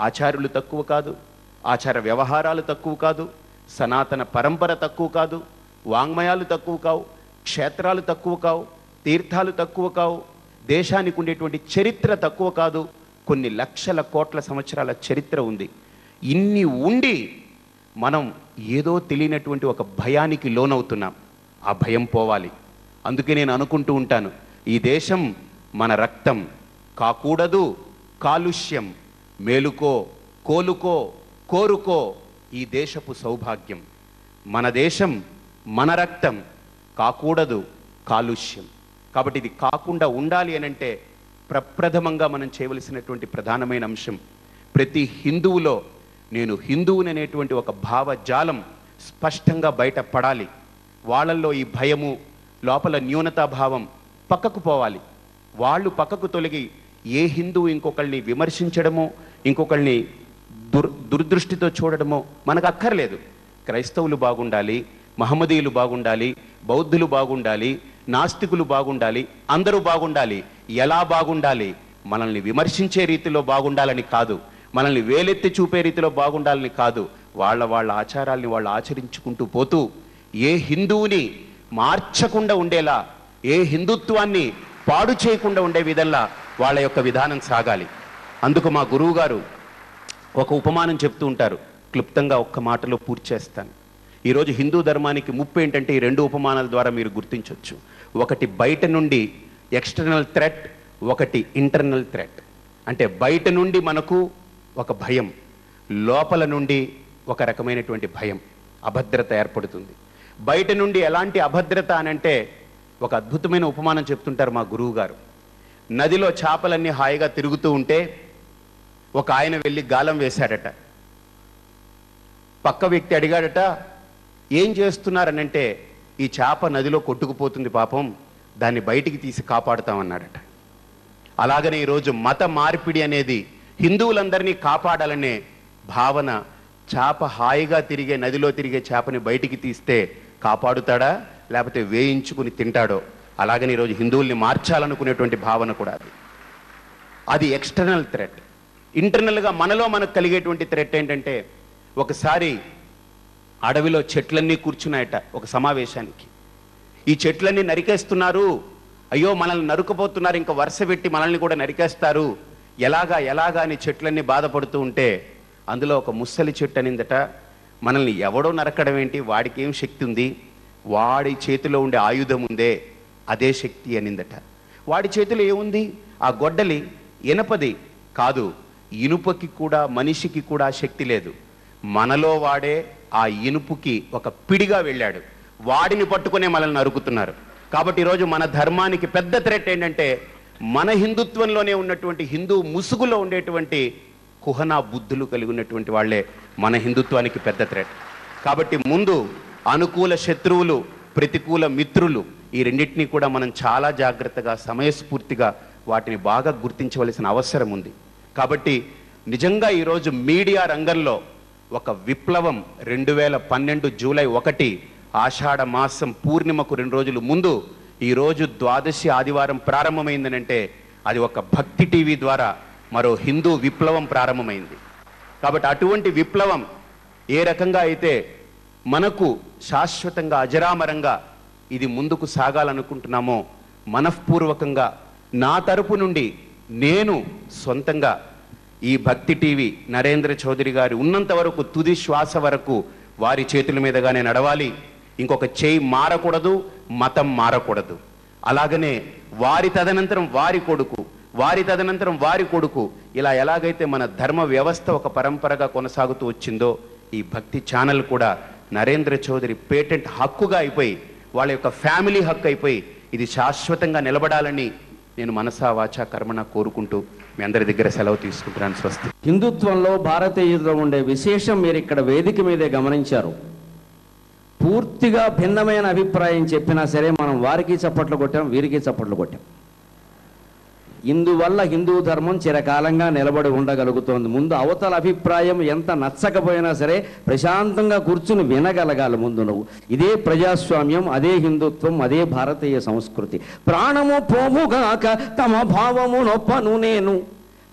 Speaker 7: ఆచారులు తక్కువ కాదు, ఆచార వ్యవహారాలు తక్కువ కాదు, సనాతన పరంపర తక్కువ కాదు, వాంగ్మయాలు తక్కువ కావు, క్షేత్రాలు తక్కువ కావు, తీర్థాలు తక్కువ కావు, దేశానికి ఉండేటువంటి చరిత్ర తక్కువ కాదు, కొన్ని లక్షల కోట్ల సంవత్సరాల చరిత్ర ఉంది. ఇన్ని ఉండి మనం ఏదో తెలియనటువంటి ఒక భయానికి లోనవుతున్నాం. ఆ భయం పోవాలి. అందుకే నేను అనుకుంటూ ఉంటాను, ఈ దేశం మన రక్తం కాకూడదు కాలుష్యం, మేలుకో కోలుకో కోరుకో ఈ దేశపు సౌభాగ్యం. మన దేశం మన రక్తం కాకూడదు కాలుష్యం. కాబట్టి ఇది కాకుండా ఉండాలి అనంటే ప్రప్రథమంగా మనం చేయవలసినటువంటి ప్రధానమైన అంశం, ప్రతి హిందువులో నేను హిందువుని అనేటువంటి ఒక భావజాలం స్పష్టంగా బయటపడాలి. వాళ్ళల్లో ఈ భయము, లోపల న్యూనతాభావం పక్కకు పోవాలి. వాళ్ళు పక్కకు తొలగి ఏ హిందువు ఇంకొకళ్ళని విమర్శించడమో, ఇంకొకళ్ళని దుర్దృష్టితో చూడడమో మనకు అక్కర్లేదు. క్రైస్తవులు బాగుండాలి, మహమ్మదీయులు బాగుండాలి, బౌద్ధులు బాగుండాలి, నాస్తికులు బాగుండాలి, అందరూ బాగుండాలి. ఎలా బాగుండాలి? మనల్ని విమర్శించే రీతిలో బాగుండాలని కాదు, మనల్ని వేలెత్తి చూపే రీతిలో బాగుండాలని కాదు. వాళ్ళ ఆచారాల్ని వాళ్ళు ఆచరించుకుంటూ పోతూ ఏ హిందువుని మార్చకుండా ఉండేలా, ఏ హిందుత్వాన్ని పాడు చేయకుండా ఉండే విధంగా వాళ్ళ యొక్క విధానం సాగాలి. అందుకు మా గురువు గారు ఒక ఉపమానం చెప్తూ ఉంటారు, క్లుప్తంగా ఒక్క మాటలో పూర్తి చేస్తాను. ఈరోజు హిందూ ధర్మానికి ముప్పు ఏంటంటే ఈ 2 ఉపమానాల ద్వారా మీరు గుర్తించవచ్చు. ఒకటి బయట నుండి ఎక్స్టర్నల్ థ్రెట్, ఒకటి ఇంటర్నల్ థ్రెట్. అంటే బయట నుండి మనకు ఒక భయం, లోపల నుండి ఒక రకమైనటువంటి భయం, అభద్రత ఏర్పడుతుంది. బయట నుండి ఎలాంటి అభద్రత అనంటే, ఒక అద్భుతమైన ఉపమానం చెప్తుంటారు మా గురువు గారు. నదిలో చేపలన్నీ హాయిగా తిరుగుతూ ఉంటే ఒక ఆయన వెళ్ళి గాలం వేశాడట. పక్క వ్యక్తి అడిగాడట, ఏం చేస్తున్నారనంటే, ఈ చేప నదిలో కొట్టుకుపోతుంది పాపం, దాన్ని బయటికి తీసి కాపాడుతామన్నాడట. అలాగనే ఈరోజు మత మార్పిడి అనేది హిందువులందరినీ కాపాడాలనే భావన. చేప హాయిగా తిరిగే నదిలో తిరిగే చేపని బయటికి తీస్తే కాపాడుతాడా, లేకపోతే వేయించుకుని తింటాడో? అలాగని ఈరోజు హిందువుల్ని మార్చాలనుకునేటువంటి భావన కూడా అది ఎక్స్టర్నల్ థ్రెట్. ఇంటర్నల్గా మనలో మనకు కలిగేటువంటి థ్రెట్ ఏంటంటే, ఒకసారి అడవిలో చెట్లన్నీ కూర్చున్నాయట ఒక సమావేశానికి. ఈ చెట్లన్నీ నరికేస్తున్నారు, అయ్యో మనల్ని నరుకుపోతున్నారు, ఇంకా వరుస పెట్టి మనల్ని కూడా నరికేస్తారు, ఎలాగా అని చెట్లన్నీ బాధపడుతూ ఉంటే అందులో ఒక ముసలి చెట్టు అనిందట, మనల్ని ఎవడో నరకడం ఏంటి, వాడికి ఏం శక్తి ఉంది, వాడి చేతిలో ఉండే ఆయుధం ఉందే అదే శక్తి అనిందట. వాడి చేతిలో ఏముంది, ఆ గొడ్డలి ఇనపది కాదు, ఇనుపకి కూడా మనిషికి కూడా శక్తి లేదు. మనలో వాడే ఆ ఇనుపుకి ఒక పిడిగా వెళ్ళాడు, వాడిని పట్టుకునే మనల్ని నరుకుతున్నారు. కాబట్టి ఈరోజు మన ధర్మానికి పెద్ద థ్రెట్ ఏంటంటే, మన హిందుత్వంలోనే ఉన్నటువంటి హిందూ ముసుగులో ఉండేటువంటి కుహనా బుద్ధులు కలిగి ఉన్నటువంటి వాళ్ళే మన హిందుత్వానికి పెద్ద థ్రెట్. కాబట్టి ముందు అనుకూల శత్రువులు, ప్రతికూల మిత్రులు, ఈ రెండింటినీ కూడా మనం చాలా జాగ్రత్తగా సమయస్ఫూర్తిగా వాటిని బాగా గుర్తించవలసిన అవసరం ఉంది. కాబట్టి నిజంగా ఈరోజు మీడియా రంగంలో ఒక విప్లవం 2012 జూలై 1 ఆషాఢ మాసం పూర్ణిమకు 2 రోజులు ముందు ఈరోజు ద్వాదశి ఆదివారం ప్రారంభమైందనంటే అది ఒక భక్తి టీవీ ద్వారా మరో హిందూ విప్లవం ప్రారంభమైంది. కాబట్టి అటువంటి విప్లవం ఏ రకంగా అయితే మనకు శాశ్వతంగా అజరామరంగా ఇది ముందుకు సాగాలనుకుంటున్నామో, మనఃపూర్వకంగా నా తరపు నుండి నేను సొంతంగా ఈ భక్తి టీవీ నరేంద్ర చౌదరి గారి ఉన్నంత వరకు తుది శ్వాస వరకు వారి చేతుల మీదుగానే నడవాలి. ఇంకొక చేయి మారకూడదు, మతం మారకూడదు. అలాగనే వారి తదనంతరం వారి కొడుకు, వారి తదనంతరం వారి కొడుకు, ఇలా ఎలాగైతే మన ధర్మ వ్యవస్థ ఒక పరంపరగా కొనసాగుతూ వచ్చిందో, ఈ భక్తి ఛానల్ కూడా నరేంద్ర చౌదరి పేటెంట్ హక్కుగా అయిపోయి, వాళ్ళ యొక్క ఫ్యామిలీ హక్కు అయిపోయి ఇది శాశ్వతంగా నిలబడాలని నేను మనసా వాచా కర్మణ కోరుకుంటూ మీ అందరి దగ్గర సెలవు తీసుకుంటున్నాను. స్వస్తి.
Speaker 1: హిందుత్వంలో భారతీయుల్లో ఉండే విశేషం మీరు ఇక్కడ వేదిక మీదే గమనించారు. పూర్తిగా భిన్నమైన అభిప్రాయం చెప్పినా సరే మనం వారికి చప్పట్లు కొట్టాం, వీరికి చప్పట్లు కొట్టాం. ఇందువల్ల హిందూ ధర్మం చిరకాలంగా నిలబడి ఉండగలుగుతోంది. ముందు అవతల అభిప్రాయం ఎంత నచ్చకపోయినా సరే ప్రశాంతంగా కూర్చుని వినగలగాలి ముందు నువ్వు. ఇదే ప్రజాస్వామ్యం, అదే హిందుత్వం, అదే భారతీయ సంస్కృతి. ప్రాణము పోముగాక తమ భావము నొప్పను నేను,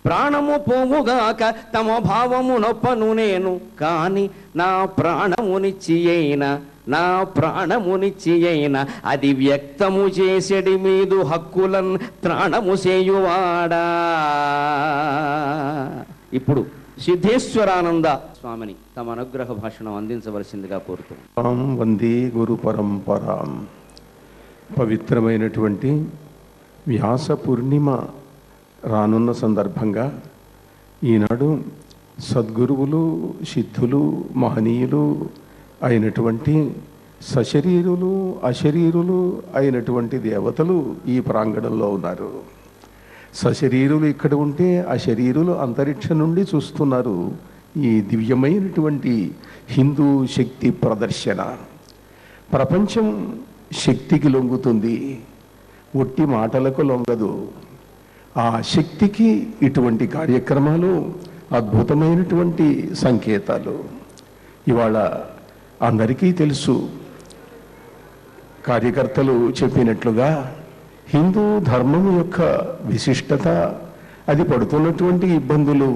Speaker 1: ప్రాణము పోముగాక తమ భావము నొప్పను నేను, కాని నా ప్రాణమునిచ్చి అయినా, నా ప్రాణమునిచ్చి అయినా అది వ్యక్తము చేసెడి మీదు హక్కులన్ త్రాణము చేయువాడా. ఇప్పుడు సిద్ధేశ్వరానంద స్వామిని తమ అనుగ్రహ భాషణం అందించవలసిందిగా కోరుతున్నాం.
Speaker 8: వందే గురు పరంపరాం. పవిత్రమైనటువంటి వ్యాస పూర్ణిమ రానున్న సందర్భంగా ఈనాడు సద్గురువులు, సిద్ధులు, మహనీయులు అయినటువంటి సశరీరులు, అశరీరులు అయినటువంటి దేవతలు ఈ ప్రాంగణంలో ఉన్నారు. సశరీరులు ఇక్కడ ఉంటే అశరీరులు అంతరిక్షం నుండి చూస్తున్నారు ఈ దివ్యమైనటువంటి హిందూ శక్తి ప్రదర్శన. ప్రపంచం శక్తికి లొంగుతుంది, ఒట్టి మాటలకు లొంగదు. ఆ శక్తికి ఇటువంటి కార్యక్రమాలు అద్భుతమైనటువంటి సంకేతాలు. ఇవాళ అందరికీ తెలుసు, కార్యకర్తలు చెప్పినట్లుగా హిందూ ధర్మం యొక్క విశిష్టత, అది పడుతున్నటువంటి ఇబ్బందులు,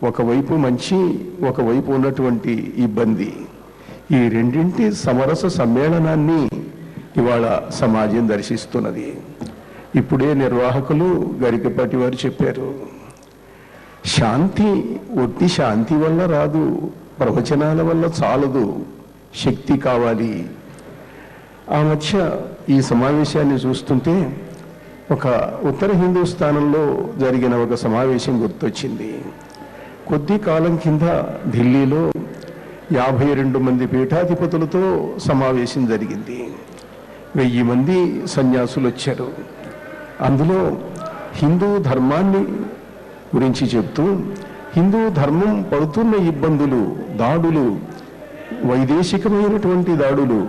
Speaker 8: ఒకవైపు మంచి, ఒకవైపు ఉన్నటువంటి ఇబ్బంది, ఈ రెండింటి సమరస సమ్మేళనాన్ని ఇవాళ సమాజం దర్శిస్తున్నది. ఇప్పుడే నిర్వాహకులు గరికపాటి వారు చెప్పారు, శాంతి ఒట్టి శాంతి వల్ల రాదు, ప్రవచనాల వల్ల చాలదు, శక్తి కావాలి. ఆ మధ్య ఈ సమావేశాన్ని చూస్తుంటే ఒక ఉత్తర హిందూస్థానంలో జరిగిన ఒక సమావేశం గుర్తొచ్చింది. కొద్ది కాలం కింద ఢిల్లీలో 52 మంది పీఠాధిపతులతో సమావేశం జరిగింది. 1000 మంది సన్యాసులు వచ్చారు. అందులో హిందూ ధర్మాన్ని గురించి చెప్తూ హిందూ ధర్మం పడుతున్న ఇబ్బందులు, దాడులు, వైదేశికమైనటువంటి దాడులు,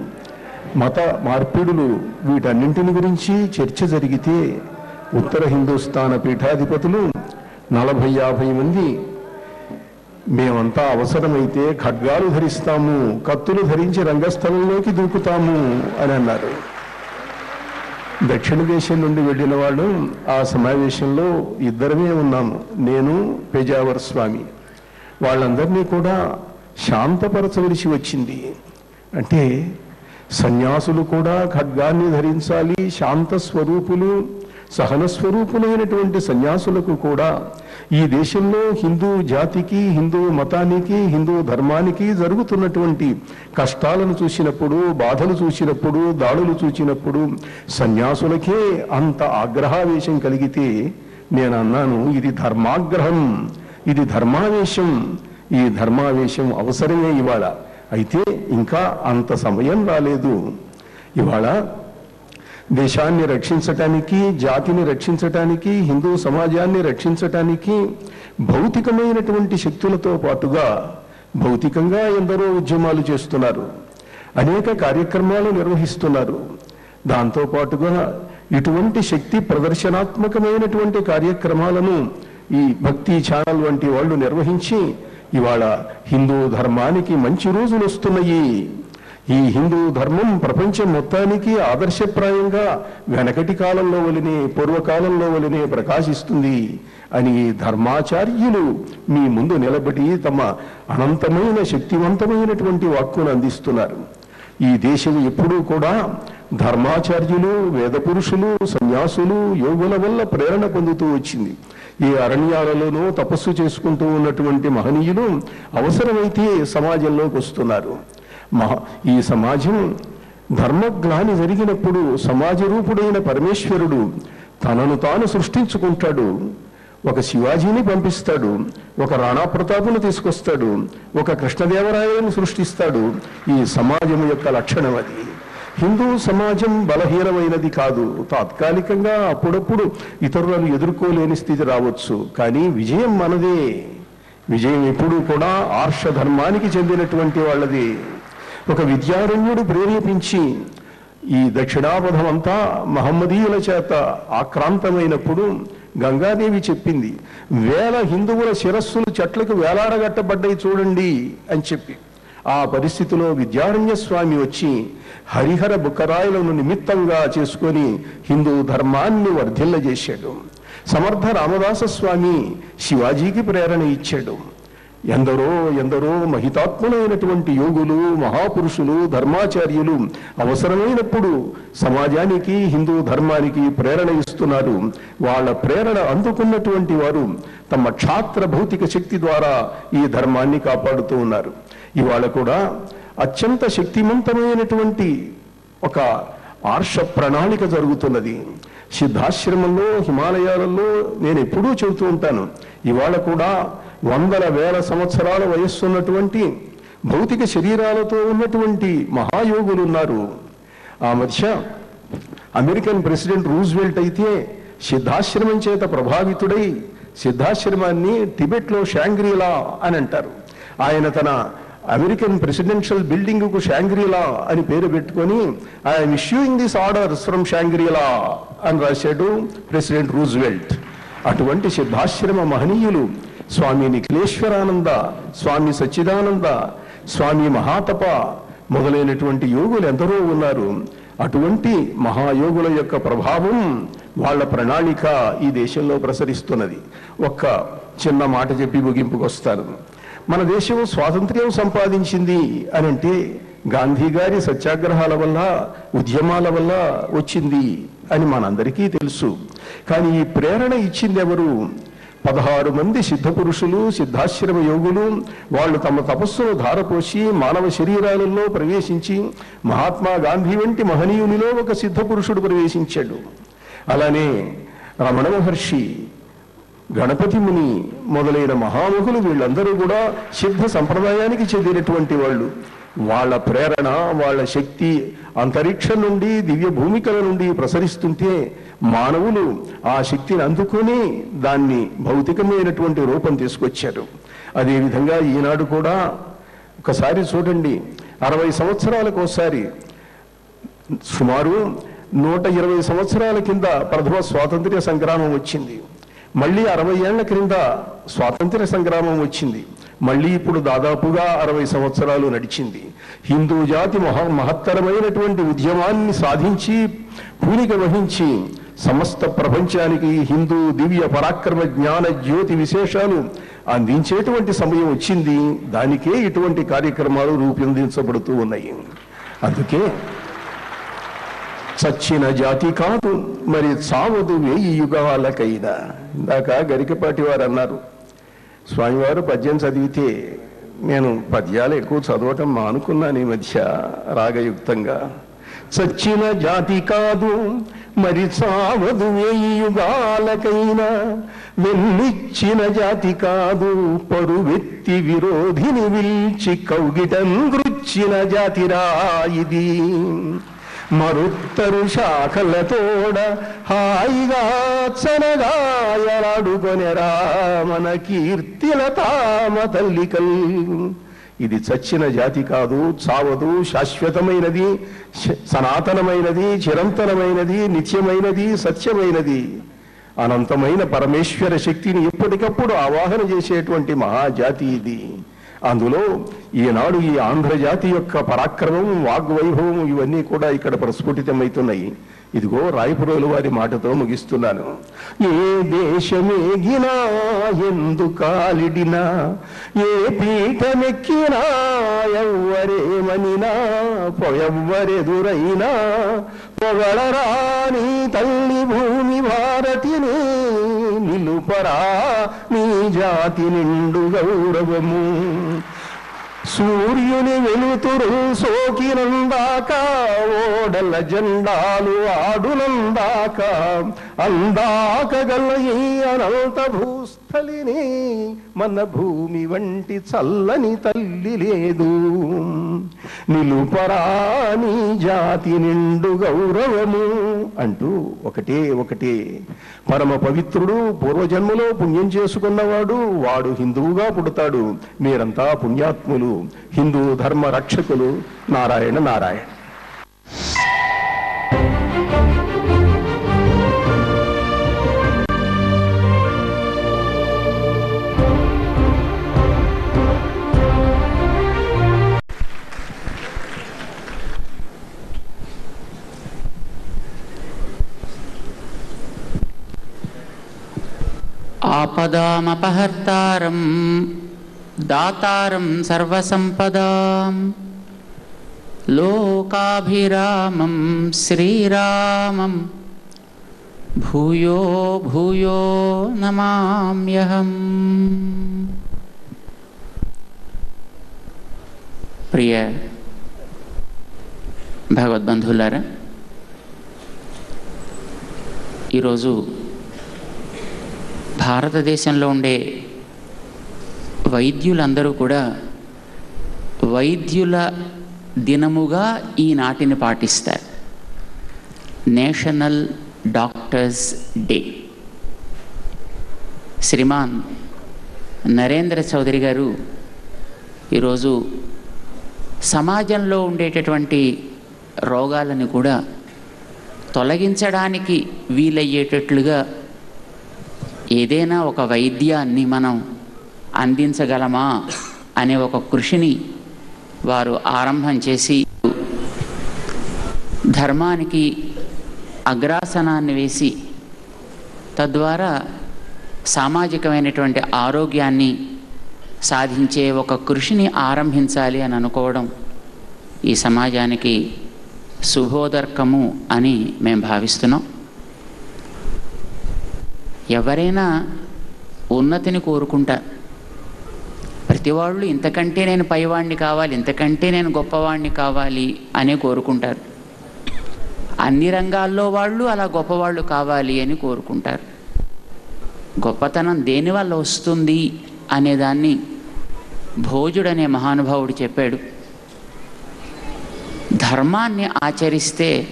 Speaker 8: మత మార్పిడులు, వీటన్నింటిని గురించి చర్చ జరిగితే ఉత్తర హిందూస్థాన పీఠాధిపతులు 40-50 మంది మేమంతా అవసరమైతే ఖడ్గాలు ధరిస్తాము, కత్తులు ధరించి రంగస్థలంలోకి దూకుతాము అని అన్నారు. దక్షిణ దేశం నుండి వెళ్ళిన వాళ్ళు ఆ సమావేశంలో ఇద్దరమే ఉన్నాము, నేను పెజావర్ స్వామి. వాళ్ళందరినీ కూడా శాంతపరచవలసి వచ్చింది. అంటే సన్యాసులు కూడా ఖడ్గాన్ని ధరించాలి, శాంత స్వరూపులు, సహన స్వరూపులైనటువంటి సన్యాసులకు కూడా ఈ దేశంలో హిందూ జాతికి, హిందూ మతానికి, హిందూ ధర్మానికి జరుగుతున్నటువంటి కష్టాలను చూసినప్పుడు, బాధలు చూసినప్పుడు, దాడులు చూసినప్పుడు సన్యాసులకే అంత ఆగ్రహావేశం కలిగితే నేను అన్నాను, ఇది ధర్మాగ్రహం, ఇది ధర్మావేశం. ఈ ధర్మావేశం అవసరమే ఇవాళ. అయితే ఇంకా అంత సమయం రాలేదు. ఇవాళ దేశాన్ని రక్షించటానికి, జాతిని రక్షించటానికి, హిందూ సమాజాన్ని రక్షించటానికి భౌతికమైనటువంటి శక్తులతో పాటుగా భౌతికంగా ఎందరో ఉద్యమాలు చేస్తున్నారు, అనేక కార్యక్రమాలు నిర్వహిస్తున్నారు. దాంతోపాటుగా ఇటువంటి శక్తి ప్రదర్శనాత్మకమైనటువంటి కార్యక్రమాలను ఈ భక్తి ఛానల్ వంటి వాళ్ళు నిర్వహించి ఇవాళ హిందూ ధర్మానికి మంచి రోజులు వస్తున్నాయి. ఈ హిందూ ధర్మం ప్రపంచం మొత్తానికి ఆదర్శప్రాయంగా వెనకటి కాలంలో వలనే, పూర్వకాలంలో వలనే ప్రకాశిస్తుంది అని ధర్మాచార్యులు మీ ముందు నిలబడి తమ అనంతమైన శక్తివంతమైనటువంటి వాక్కును అందిస్తున్నారు. ఈ దేశం ఎప్పుడూ కూడా ధర్మాచార్యులు, వేద పురుషులు, సన్యాసులు, యోగుల వల్ల ప్రేరణ పొందుతూ వచ్చింది. ఈ అరణ్యాలలోనూ తపస్సు చేసుకుంటూ ఉన్నటువంటి మహనీయులు అవసరమైతే సమాజంలోకి వస్తున్నారు. ఈ సమాజం ధర్మగ్లాని జరిగినప్పుడు సమాజ రూపుడైన పరమేశ్వరుడు తనను తాను సృష్టించుకుంటాడు. ఒక శివాజీని పంపిస్తాడు, ఒక రాణా ప్రతాపును తీసుకొస్తాడు, ఒక కృష్ణదేవరాయలను సృష్టిస్తాడు. ఈ సమాజం యొక్క లక్షణం అది. హిందూ సమాజం బలహీనమైనది కాదు. తాత్కాలికంగా అప్పుడప్పుడు ఇతరులను ఎదుర్కోలేని స్థితి రావచ్చు, కానీ విజయం మనదే. విజయం ఎప్పుడూ కూడా ఆర్ష ధర్మానికి చెందినటువంటి వాళ్ళది. ఒక విద్యారణ్యుడు ప్రేరేపించి ఈ దక్షిణాపథం అంతా మహమ్మదీయుల చేత ఆక్రాంతమైనప్పుడు గంగాదేవి చెప్పింది, 1000 హిందువుల శిరస్సులు చెట్లకు వేలాడగట్టబడ్డాయి చూడండి అని చెప్పి. ఆ పరిస్థితిలో విద్యారణ్య స్వామి వచ్చి హరిహర బుక్కరాయలను నిమిత్తంగా చేసుకొని హిందూ ధర్మాన్ని వర్ధిల్లజేశాడు. సమర్థ రామదాస స్వామి శివాజీకి ప్రేరణ ఇచ్చాడు. ఎందరో ఎందరో మహితాత్ములైనటువంటి యోగులు, మహాపురుషులు, ధర్మాచార్యులు అవసరమైనప్పుడు సమాజానికి, హిందూ ధర్మానికి ప్రేరణ ఇస్తున్నారు. వాళ్ళ ప్రేరణ అందుకున్నటువంటి వారు తమ క్షాత్ర భౌతిక శక్తి ద్వారా ఈ ధర్మాన్ని కాపాడుతూ ఉన్నారు. ఇవాళ కూడా అత్యంత శక్తివంతమైనటువంటి ఒక ఆర్ష ప్రణాళిక జరుగుతున్నది. సిద్ధాశ్రమంలో, హిమాలయాలలో నేను ఎప్పుడూ చెబుతూ ఉంటాను, ఇవాళ కూడా 100,000 సంవత్సరాల వయస్సున్నటువంటి భౌతిక శరీరాలతో ఉన్నటువంటి మహాయోగులు ఉన్నారు. ఆ మధ్య అమెరికన్ ప్రెసిడెంట్ రూజ్వెల్ట్ అయితే సిద్ధాశ్రమం చేత ప్రభావితుడై సిద్ధాశ్రమాన్ని టిబెట్లో షాంగ్రీలా అని అంటారు. ఆయన తన అమెరికన్ ప్రెసిడెన్షియల్ బిల్డింగ్కు షాంగ్రీలా అని పేరు పెట్టుకొని I'm issuing this orders from షాంగ్రీలా అని రాశాడు ప్రెసిడెంట్ రూజ్వెల్ట్. అటువంటి సిద్ధాశ్రమ మహనీయులు స్వామి నిఖిలేశ్వరానంద, స్వామి సచ్చిదానంద, స్వామి మహాతప మొదలైనటువంటి యోగులు ఎందరో ఉన్నారు. అటువంటి మహాయోగుల యొక్క ప్రభావం, వాళ్ళ ప్రణాళిక ఈ దేశంలో ప్రసరిస్తున్నది. ఒక్క చిన్న మాట చెప్పి ముగింపుకొస్తాను. మన దేశం స్వాతంత్ర్యం సంపాదించింది అని అంటే గాంధీ గారి సత్యాగ్రహాల వల్ల, ఉద్యమాల వల్ల వచ్చింది అని మనందరికీ తెలుసు. కానీ ఈ ప్రేరణ ఇచ్చింది ఎవరు? 16 మంది సిద్ధ పురుషులు, సిద్ధాశ్రమ యోగులు. వాళ్ళు తమ తపస్సును ధారపోసి మానవ శరీరాలలో ప్రవేశించి మహాత్మా గాంధీ వంటి మహనీయునిలో ఒక సిద్ధ పురుషుడు ప్రవేశించాడు. అలానే రమణ మహర్షి గణపతి ముని మొదలైన మహాముఖులు వీళ్ళందరూ కూడా సిద్ధ సంప్రదాయానికి చెందినటువంటి వాళ్ళు. వాళ్ళ ప్రేరణ, వాళ్ళ శక్తి అంతరిక్షం నుండి, దివ్య భూమికల నుండి ప్రసరిస్తుంటే మానవులు ఆ శక్తిని అందుకొని దాన్ని భౌతికమైనటువంటి రూపం తీసుకొచ్చారు. అదేవిధంగా ఈనాడు కూడా ఒకసారి చూడండి, 60 సంవత్సరాలకు ఒకసారి, సుమారు 120 సంవత్సరాల కింద ప్రథమ స్వాతంత్ర్య సంగ్రామం వచ్చింది. మళ్ళీ 60 ఏళ్ల క్రింద స్వాతంత్ర్య సంగ్రామం వచ్చింది. మళ్ళీ ఇప్పుడు దాదాపుగా 60 సంవత్సరాలు నడిచింది. హిందూ జాతి మహత్తరమైనటువంటి ఉద్యమాన్ని సాధించి పూనిక వహించి సమస్త ప్రపంచానికి హిందూ దివ్య పరాక్రమ జ్ఞాన జ్యోతి విశేషాలు అందించేటువంటి సమయం వచ్చింది. దానికే ఇటువంటి కార్యక్రమాలు రూపొందించబడుతూ ఉన్నాయి. అందుకే చచ్చిన జాతి కాదు మరి చావదు 1000 యుగాలకైనా. ఇందాక గరికపాటి వారు అన్నారు, స్వామివారు పద్యం చదివితే నేను పద్యాలు ఎక్కువ చదవటం మానుకున్నాను ఈ మధ్య రాగయుక్తంగా. చచ్చిన జాతి కాదు మరి చావదు 1000 యుగాలకైనా, వెన్నిచ్చిన జాతి కాదు పరువెత్తి విరోధిని విల్చి కౌగిటం గృచ్చిన జాతిరా ఇది. మరుత్తరు శాఖలతోడ హాయిగా చనగాయలాడుకొనెరా మన కీర్తిల తామ తల్లికల్. ఇది చచ్చిన జాతి కాదు, చావదు, శాశ్వతమైనది, సనాతనమైనది, చిరంతనమైనది, నిత్యమైనది, సత్యమైనది. అనంతమైన పరమేశ్వర శక్తిని ఎప్పటికప్పుడు ఆవాహన చేసేటువంటి మహాజాతి ఇది. అందులో ఈనాడు ఈ ఆంధ్రజాతి యొక్క పరాక్రమం, వాగ్వైభవం ఇవన్నీ కూడా ఇక్కడ ప్రస్ఫుటితమవుతున్నాయి. ఇదిగో రాయపురోలు వారి మాటతో ముగిస్తున్నాను. ఏ దేశమేగినా ఎందు కాలిడినా, ఏ పీఠమెక్కినా, ఎవ్వరేమనినా, ఎవ్వరెదురైనా పొగడరాని తల్లి భూమి భారతిని, నిలుపరా నీ జాతి నిండు గౌరవము. సూర్యుని వెలుతురు సోకినందాక, ఓడల జెండాలు ఆడునందాక, అందాక గల ఈ అనంత భూస్థలిని మన భూమి వంటి చల్లని తల్లి లేదు. నిలుపరా నీ జాతి నిండు గౌరవము అంటూ ఒకటే పరమ పవిత్రుడు, పూర్వజన్మలో పుణ్యం చేసుకున్నవాడు, వాడు హిందువుగా పుడతాడు. మీరంతా పుణ్యాత్ములు, హిందూ ధర్మ రక్షకులు. నారాయణ నారాయణ.
Speaker 9: ఆపదామపహర్తారం దాతారం సర్వసంపదాం లోకాభిరామం శ్రీరామం భూయో భూయో నమామ్యహం. ప్రియ భగవద్బంధువులారా, ఈరోజు భారతదేశంలో ఉండే వైద్యులందరూ కూడా వైద్యుల దినముగా ఈనాటిని పాటిస్తారు. National doctors day. Shriman Narendra Chaudhary గారు ఈరోజు సమాజంలో ఉండేటటువంటి రోగాలను కూడా తొలగించడానికి వీలయ్యేటట్లుగా ఏదైనా ఒక వైద్యాన్ని మనం అందించగలమా అనే ఒక కృషిని వారు ఆరంభం చేసి ధర్మానికి అగ్రాసనాన్ని వేసి తద్వారా సామాజికమైనటువంటి ఆరోగ్యాన్ని సాధించే ఒక కృషిని ఆరంభించాలి అని అనుకోవడం ఈ సమాజానికి శుభోదర్కము అని మేము భావిస్తున్నాం. ఎవరైనా ఉన్నతిని కోరుకుంటారు. ప్రతి వాళ్ళు ఇంతకంటే నేను పైవాణ్ణి కావాలి, ఇంతకంటే నేను గొప్పవాణ్ణి కావాలి అనే కోరుకుంటారు. అన్ని రంగాల్లో వాళ్ళు అలా గొప్పవాళ్ళు కావాలి అని కోరుకుంటారు. గొప్పతనం దేనివల్ల వస్తుంది అనేదాన్ని భోజుడనే మహానుభావుడు చెప్పాడు. ధర్మాన్ని ఆచరిస్తే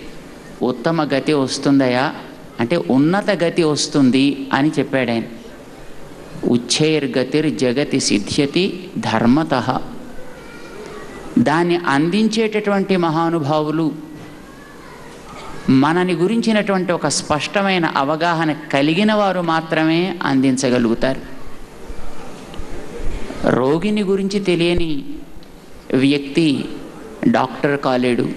Speaker 9: ఉత్తమ గతి వస్తుందయా అంటే ఉన్నత గతి వస్తుంది అని చెప్పాడు ఆయన. ఉచ్చైర్గతిర్ జగతి సిద్ధ్యతి ధర్మతః. దాన్ని అందించేటటువంటి మహానుభావులు మనని గురించినటువంటి ఒక స్పష్టమైన అవగాహన కలిగిన వారు మాత్రమే అందించగలుగుతారు. రోగిని గురించి తెలియని వ్యక్తి డాక్టర్ కాలేడు.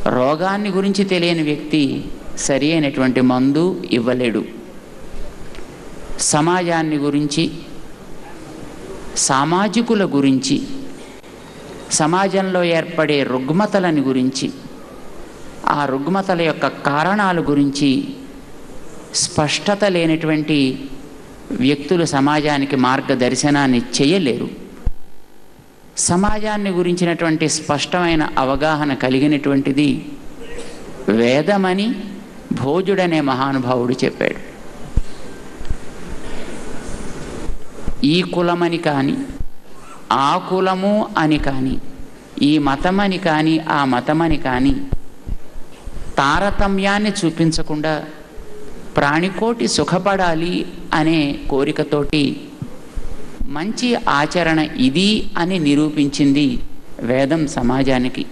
Speaker 9: రోగాన్ని గురించి తెలియని వ్యక్తి సరి అయినటువంటి మందు ఇవ్వలేడు. సమాజాన్ని గురించి, సామాజికుల గురించి, సమాజంలో ఏర్పడే రుగ్మతలని గురించి, ఆ రుగ్మతల యొక్క కారణాల గురించి స్పష్టత లేనటువంటి వ్యక్తులు సమాజానికి మార్గదర్శనాన్ని చేయలేరు. సమాజాన్ని గురించినటువంటి స్పష్టమైన అవగాహన కలిగినటువంటిది వేదమని భోజుడనే మహానుభావుడు చెప్పాడు. ఈ కులమని కానీ, ఆ కులము అని కానీ, ఈ మతమని కానీ, ఆ మతమని కానీ తారతమ్యాన్ని చూపించకుండా ప్రాణికోటి సుఖపడాలి అనే కోరికతోటి మంచి ఆచరణ ఇది అని నిరూపించింది వేదం సమాజానికి.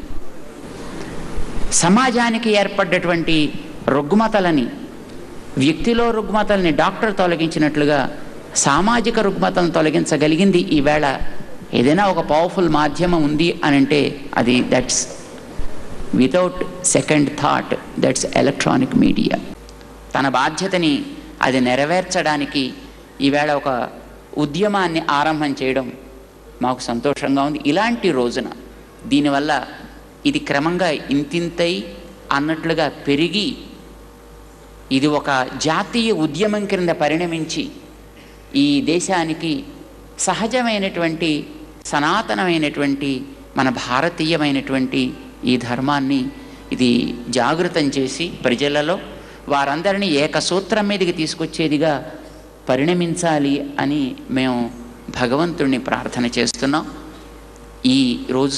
Speaker 9: సమాజానికి ఏర్పడ్డటువంటి రుగ్మతలని, వ్యక్తిలో రుగ్మతల్ని డాక్టర్ తొలగించినట్లుగా సామాజిక రుగ్మతలను తొలగించగలిగింది ఈవేళ ఏదైనా ఒక పవర్ఫుల్ మాధ్యమం ఉంది అని అంటే అది that's without second thought that's electronic media. తన బాధ్యతని అది నెరవేర్చడానికి ఈవేళ ఒక ఉద్యమాన్ని ఆరంభం చేయడం మాకు సంతోషంగా ఉంది. ఇలాంటి రోజున దీనివల్ల ఇది క్రమంగా ఇంతింతై అన్నట్లుగా పెరిగి ఇది ఒక జాతీయ ఉద్యమం క్రింద పరిణమించి ఈ దేశానికి సహజమైనటువంటి సనాతనమైనటువంటి మన భారతీయమైనటువంటి ఈ ధర్మాన్ని ఇది జాగృతం చేసి ప్రజలలో వారందరినీ ఏకసూత్రం మీదకి తీసుకొచ్చేదిగా పరిణమించాలి అని మేము భగవంతుడిని ప్రార్థన చేస్తున్నాం. ఈ రోజు